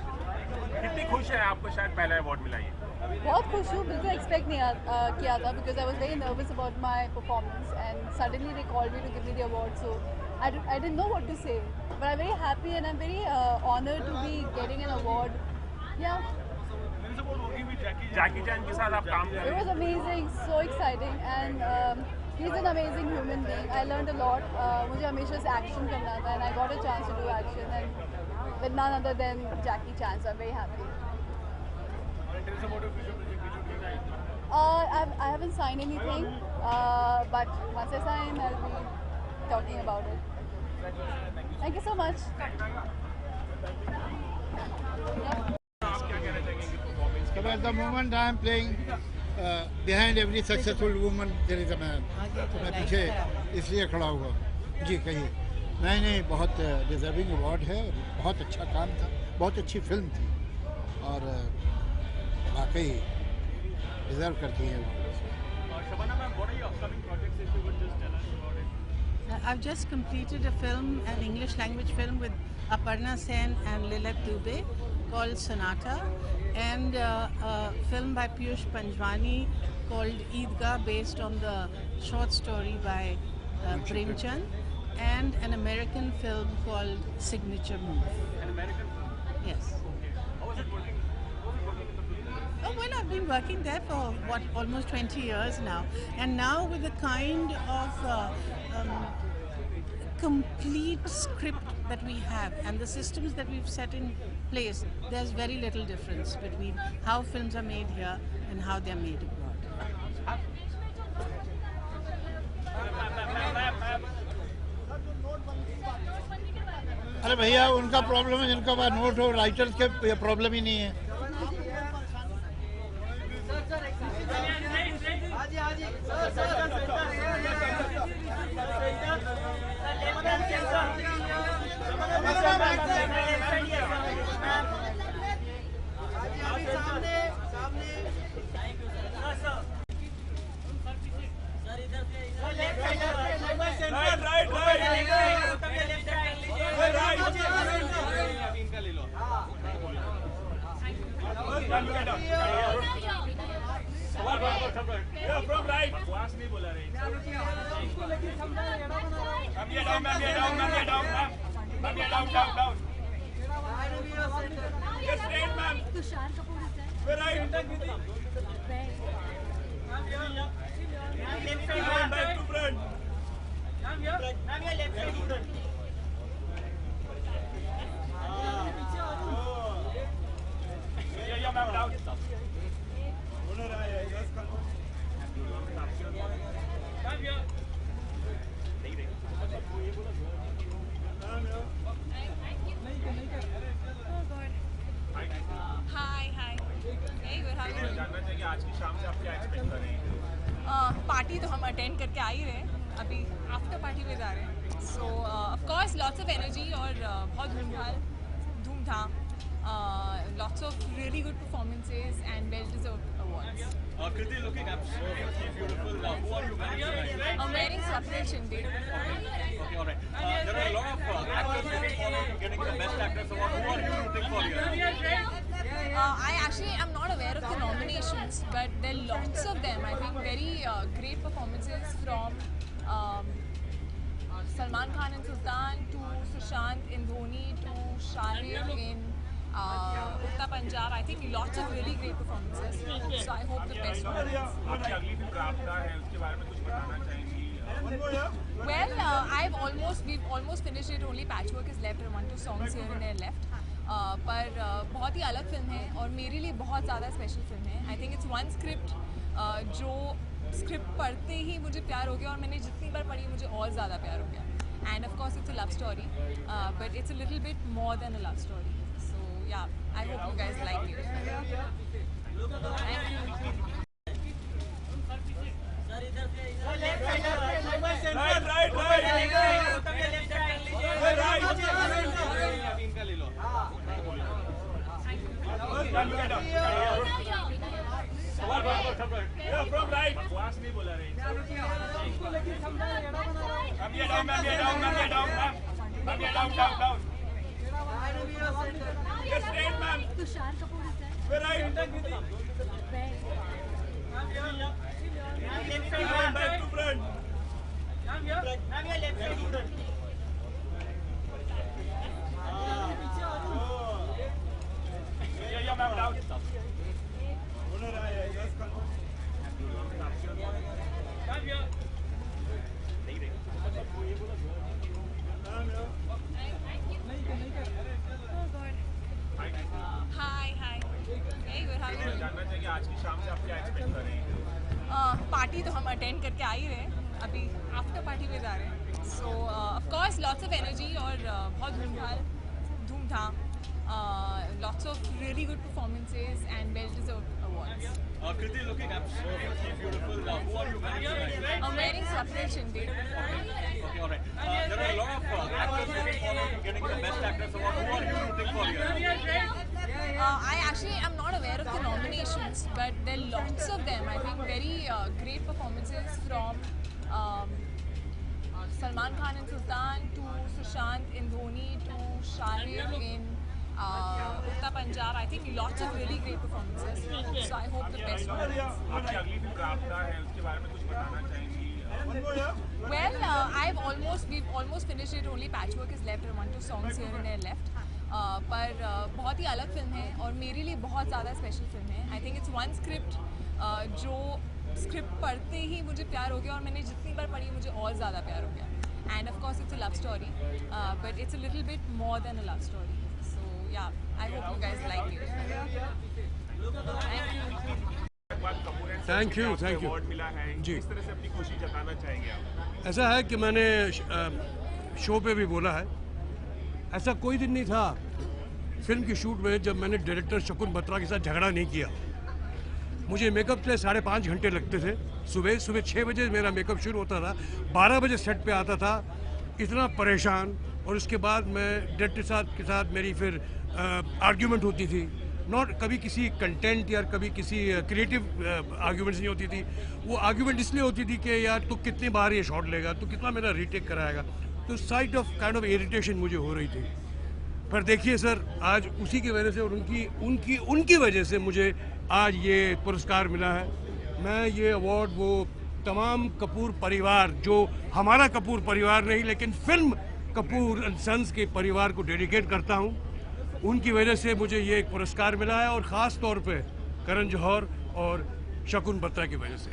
Speaker 3: कितनी खुश है आपको शायद पहला अवार्ड मिला ये?
Speaker 8: बहुत खुश हूँ. बिल्कुल एक्सपेक्ट नहीं किया था because I was very nervous about my performance and suddenly they called me to give me the award, so I didn't know what to say, but I'm very happy and I'm very honored to be getting an award. Yeah.
Speaker 3: जैकी चैन के साथ आप काम कर रहे
Speaker 8: It was amazing, so exciting, and he's an amazing human being. I learned a lot. मुझे हमेशा से action करना था, and I got a chance to do action, and with none other than Jackie Chan, so I'm very happy. I haven't signed anything, but once I sign, I'll be talking about it. Thank you so much.
Speaker 9: So at the moment I am playing behind every successful woman there is a man. तो मैं पीछे इसलिए खड़ा हुआ. जी कहिए. नहीं बहुत deserving award है. बहुत अच्छा काम था. बहुत अच्छी फिल्म थी और वाकई डिजर्व करती है.
Speaker 5: Shabana ma'am, what are your upcoming projects if you would just tell us about it?
Speaker 10: I've just completed a film, an English language film with Aparna Sen and Lilith Dubey called Sonata, and a film by Piyush Panjwani called Eidgah based on the short story by Premchand, and an American film called Signature Move.
Speaker 5: An American film?
Speaker 10: Yes.
Speaker 5: How was it working?
Speaker 10: Oh, well, I've been working there for almost 20 years now, and now with the kind of complete script that we have and the systems that we've set in place, there's very little difference between how films are made here and how they're made abroad.
Speaker 9: अरे भैया उनका problem है जिनका पास note हो. Writers के problem ही नहीं है.
Speaker 3: Yeah, from right. बकवास नहीं बोला रही.
Speaker 2: इसको लेके समझा एड़ा बना रहा है
Speaker 3: Ma'am, ये down, ma'am, ये down, ma'am, ये down, ma'am. Ma'am, ये down. Yes, straight, ma'am.
Speaker 4: Tushar Kapoor is there.
Speaker 3: We're right. Back to front. Yeah, ma'am, down.
Speaker 7: Hi. Hey, good. How are you?
Speaker 3: जानना चाहिए आज की शाम से आप क्या एक्सपेक्ट कर रहे हैं?
Speaker 7: पार्टी तो हम अटेंड करके आ ही रहे हैं, अभी आफ्टर पार्टी में जा रहे हैं. सो of course lots of energy और बहुत धूमधाम, lots of really good performances and well deserved awards.
Speaker 5: Kriti, looking absolutely beautiful. Who are you wearing?
Speaker 7: I'm wearing Swapnil Shinde.
Speaker 5: Okay, all right. There are a lot of actors looking forward to getting the Best Actress Award. Who are you rooting for here?
Speaker 7: I actually am not aware of the nominations, but there are lots of them. I think very great performances from Salman Khan in Sultan to Sushant in Dhoni to Shahid in Uttar Punjab. I think lots of really great performances. So I hope the best one wins.
Speaker 3: आपकी अगली film राबता है, उसके बारे में कुछ बताना चाहेंगी?
Speaker 7: Well, we've almost finished it. Only Patchwork is left and 1-2 songs here and there left. पर बहुत ही अलग फिल्म है और मेरे लिए बहुत ज़्यादा स्पेशल फिल्म है. I think it's one script जो स्क्रिप्ट पढ़ते ही मुझे प्यार हो गया और मैंने जितनी बार पढ़ी मुझे और ज़्यादा प्यार हो गया. And of course it's a love story, but it's a little bit more than a love story. So yeah, I hope you guys like it. Thank you.
Speaker 3: From right. बकवास नहीं बोला रही.
Speaker 2: इसको लेके समझा एड़ा बना रहा है
Speaker 3: Ma'am, ये down, ma'am, ये down, ma'am. Ma'am, ये down. Yes, straight, ma'am.
Speaker 4: Tushar Kapoor is there.
Speaker 3: We're right. Back to front. Yeah, ma'am, down.
Speaker 7: Hi. Hey, good. How are you?
Speaker 3: जानना चाहिए आज की शाम से आप क्या एक्सपेक्ट कर रहे हैं?
Speaker 7: पार्टी तो हम अटेंड करके आ ही रहे हैं, अभी आफ्टर पार्टी में जा रहे हैं. सो of course lots of energy और बहुत धूमधाम, lots of really good performances and well deserved awards.
Speaker 5: Kriti, looking absolutely beautiful. Who are you wearing?
Speaker 7: I'm wearing Swapnil Shinde.
Speaker 5: Okay, all right. There are a lot of actors looking forward to getting the Best Actress Award. Who are you rooting for here?
Speaker 7: I actually am not aware of the nominations, but there are lots of them. I think very great performances from Salman Khan in Sultan to Sushant in Dhoni to Shahid in Uttar Punjab. I think lots of really great performances. So I hope the best one wins.
Speaker 3: आपकी अगली film राबता है, उसके बारे में कुछ बताना चाहेंगी?
Speaker 7: Well, we've almost finished it. Only Patchwork is left and 1-2 songs here and there left. पर बहुत ही अलग फिल्म है और मेरे लिए बहुत ज़्यादा स्पेशल फिल्म है. I think it's one script जो स्क्रिप्ट पढ़ते ही मुझे प्यार हो गया और मैंने जितनी बार पढ़ी मुझे और ज़्यादा प्यार हो गया. And of course it's a love story, but it's a little bit more than a love story. So yeah, I hope you guys like it.
Speaker 11: Thank you.
Speaker 3: Award मिला है
Speaker 11: जी.
Speaker 3: किस तरह से अपनी खुशी जताना चाहेंगे आप?
Speaker 11: ऐसा है कि मैंने शो पे भी बोला है, ऐसा कोई दिन नहीं था फिल्म की शूट में जब मैंने डायरेक्टर शकुन बत्रा के साथ झगड़ा नहीं किया. मुझे मेकअप के लिए 5.5 घंटे लगते थे. सुबह 6 बजे मेरा मेकअप शुरू होता था, 12 बजे सेट पे आता था. इतना परेशान, और उसके बाद मैं डायरेक्टर के साथ मेरी फिर आर्ग्यूमेंट होती थी. नॉट कभी किसी कंटेंट या कभी किसी क्रिएटिव आर्ग्यूमेंट्स नहीं होती थी. वो आर्ग्यूमेंट इसलिए होती थी कि यार तू कितनी बार ये शॉट लेगा, तू कितना मेरा रीटेक कराएगा. तो side of kind of irritation मुझे हो रही थी. पर देखिए सर, आज उसी की वजह से और उनकी वजह से मुझे आज ये पुरस्कार मिला है. मैं ये अवार्ड वो तमाम कपूर परिवार, जो हमारा कपूर परिवार नहीं लेकिन फिल्म कपूर एंड सन्स के परिवार को डेडिकेट करता हूँ। उनकी वजह से मुझे ये एक पुरस्कार मिला है और ख़ास तौर पे करण जौहर और शकुन बत्रा की वजह से।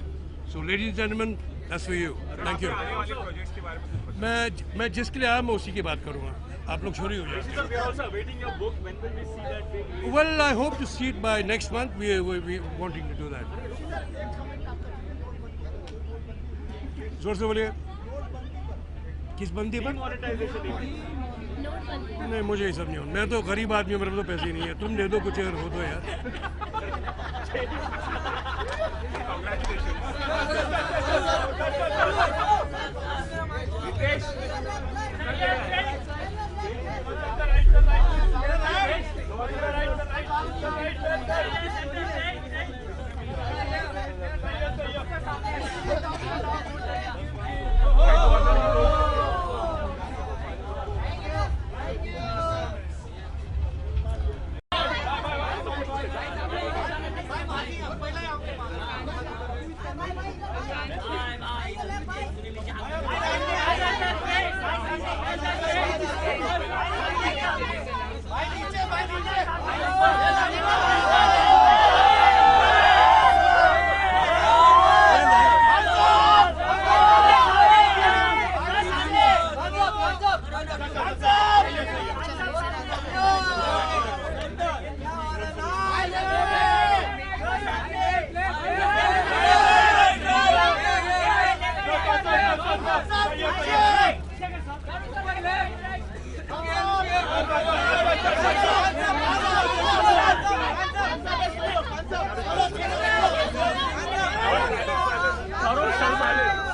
Speaker 11: So ladies and gentleman, that's for you, thank you. मैं जिसके लिए आया मैं उसी की बात करूँगा, आप लोग छोड़ी हो जाए। Well, I hope to see it by next month, we wanting to do that. जोर से बोलिए, किस बंदी पर? नहीं, मुझे ये सब नहीं हो, मैं तो गरीब आदमी हूँ, मेरे पास तो पैसे ही नहीं है। तुम दे दो कुछ अगर हो तो यार।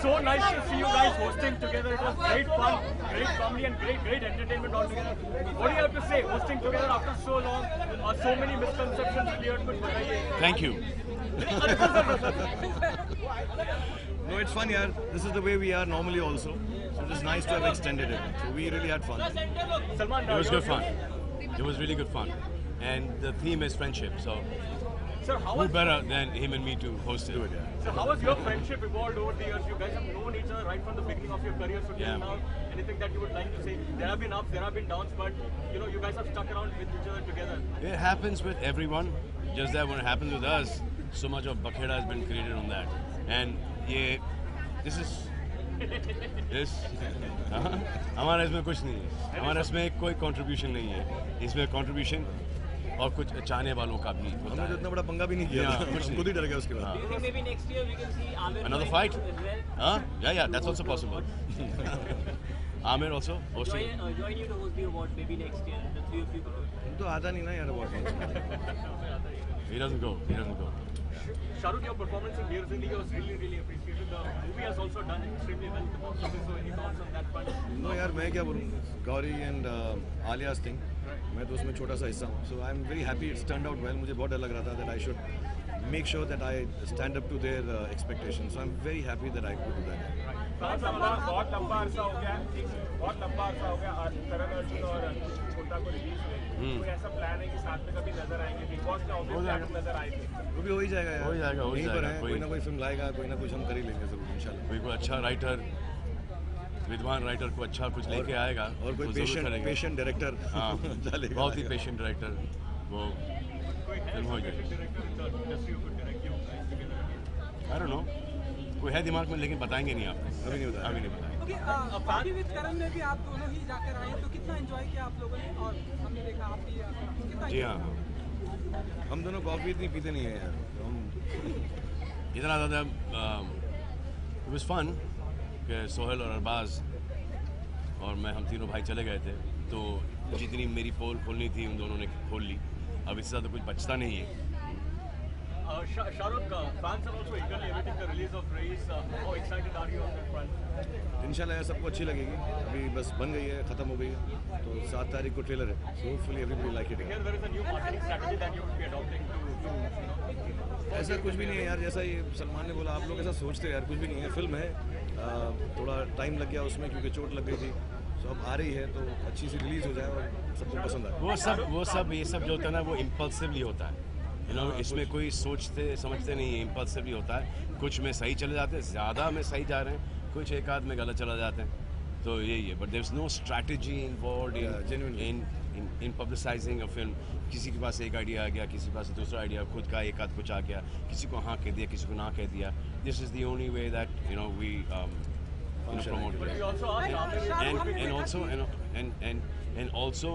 Speaker 5: So nice to see you guys hosting together. It was great fun, great comedy, and great entertainment all together. What do you have to say? Hosting together after so long, so many misconceptions cleared.
Speaker 14: Thank you.
Speaker 12: No, it's fun, yaar. This is the way we are normally also. So it is nice to have extended it. So we really had fun.
Speaker 5: Salman,
Speaker 14: It was good fun. It was really good fun. And the theme is friendship. So
Speaker 5: sir,
Speaker 14: who better than him and me to host it?
Speaker 5: So how has your friendship evolved over the years? You guys have known each other right from the beginning of your career. So till now, anything that you would like to say? There have been ups, there have been downs, but you know, you guys have stuck around with each other together.
Speaker 14: It happens with everyone. Just that when it happens with us, so much of bakheda has been created on that. And yeah, this is हमारा इसमें कुछ नहीं है, हमारा इसमें कोई contribution नहीं है, इसमें कंट्रीब्यूशन और कुछ चाहने वालों का भी होता है।
Speaker 12: हमने तो इतना बड़ा पंगा भी नहीं किया,
Speaker 14: कुछ
Speaker 12: खुद ही डर गया उसके बाद।
Speaker 4: Maybe next year we can see Amir.
Speaker 14: Another fight? Yeah, that's also possible. Amir also hosting.
Speaker 4: Join you to host the award maybe next year. The three of you.
Speaker 12: तो आता नहीं ना यार award.
Speaker 14: He doesn't go.
Speaker 5: Shahrukh, your performance in Dear Zindagi was really appreciated. The movie has also done extremely well at the box office. So any thoughts on that front?
Speaker 12: No यार, मैं क्या बोलूँ, Gauri and Alia's thing, मैं तो उसमें छोटा सा हिस्सा हूँ. So I'm very happy it's turned out well. मुझे बहुत डर लग रहा था that I should make sure that I stand up to their expectations. So I'm very happy that I could do that.
Speaker 3: बहुत लंबा अरसा हो गया करण अर्जुन और छोटा को रिलीज हुए। कोई ऐसा प्लान है कि साथ में कभी नजर आएंगे? बिग बॉस में ऑब्वियसली नजर आए थे।
Speaker 12: वो भी हो ही जाएगा यार।
Speaker 14: हो ही जाएगा।
Speaker 12: कोई ना कोई फिल्म लाएगा, कोई ना कुछ हम कर ही लेंगे जरूर इंशाल्लाह।
Speaker 14: कोई अच्छा राइटर, विद्वान राइटर को अच्छा कुछ लेके आएगा
Speaker 12: और कोई पेशेंट डायरेक्टर डालेगा।
Speaker 14: बहुत ही पेशेंट डायरेक्टर वो फिल्म हो जाएगी। I don't know, कोई है दिमाग में लेकिन बताएंगे नहीं आप। अभी नहीं बताएंगे।
Speaker 2: कॉफी विद करण में भी आप दोनों ही जाकर आए, तो कितना एंजॉय किया आप लोगों ने? और हमने देखा आप भी
Speaker 14: जी हाँ,
Speaker 12: हम दोनों कॉफी इतनी पीते नहीं है यार, हम
Speaker 14: इतना ज़्यादा it was fun कि सोहेल और अरबाज और मैं हम तीनों भाई चले गए थे, तो जितनी मेरी पोल खोलनी थी उन दोनों ने खोल ली। अब इससे ज़्यादा कुछ बचता नहीं है।
Speaker 5: Shahrukh, fans are also eagerly awaiting the release of Race. How excited are you on that front?
Speaker 12: इंशाल्लाह यार सबको अच्छी लगेगी। अभी बस बन गई है, ख़त्म हो गई है, तो 7 तारीख को ट्रेलर है। So hopefully everybody like it.
Speaker 5: Here there is a new marketing strategy that you would be adopting to
Speaker 12: ऐसा कुछ भी नहीं है यार, जैसा ये सलमान ने बोला, आप लोग ऐसा सोचते हैं यार, कुछ भी नहीं है। फिल्म है, थोड़ा टाइम लग गया उसमें क्योंकि चोट लग गई थी, तो अब आ रही है तो अच्छी सी रिलीज़ हो जाए और सबको पसंद आए।
Speaker 14: वो सब ये सब जो होता है ना, वो इम्पल्सिवली होता है। इसमें कोई सोचते समझते नहीं है, इम्पल्सिवली होता है। कुछ में सही चले जाते हैं, ज़्यादा में सही जा रहे हैं, कुछ एक आध में गलत चला जाते हैं, तो यही है। But there is no strategy involved in publicising a film. किसी के पास एक आइडिया आ गया, किसी के पास दूसरा आइडिया, खुद का एक आध कुछ आ गया, किसी को हाँ कह दिया, किसी को ना कह दिया। This is the only way that we promote it. And also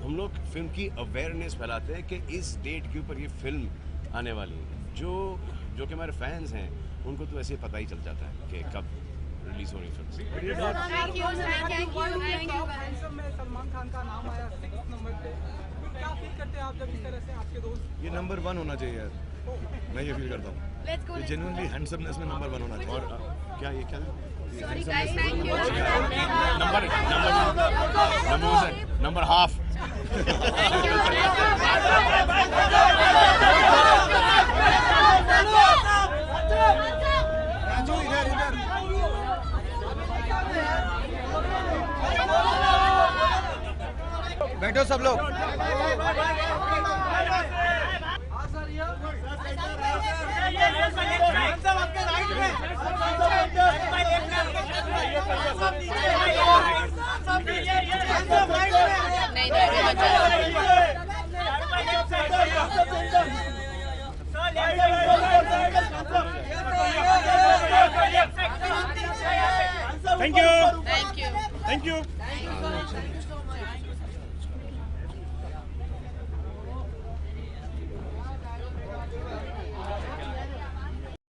Speaker 14: हम लोग फिल्म की अवेयरनेस फैलाते हैं कि इस डेट के ऊपर ये फिल्म आने वाली है। जो कि हमारे फैंस हैं उनको तो ऐसे पता ही चल जाता है कि कब रिलीज हो रही फिल्म।
Speaker 2: में सलमान खान का नाम आया 6 नंबर पे, क्या फील करते हैं आप जब इस तरह से आपके दोस्त?
Speaker 12: ये नंबर 1 होना चाहिए यार, मैं ये फील करता हूँ। ये जेन्युइनली हैंडसमनेस में नंबर 1 होना चाहिए। और क्या ये क्या
Speaker 14: नंबर हाफ।
Speaker 13: बैठो सब लोग।
Speaker 11: Thank you. Thank you. Thank you.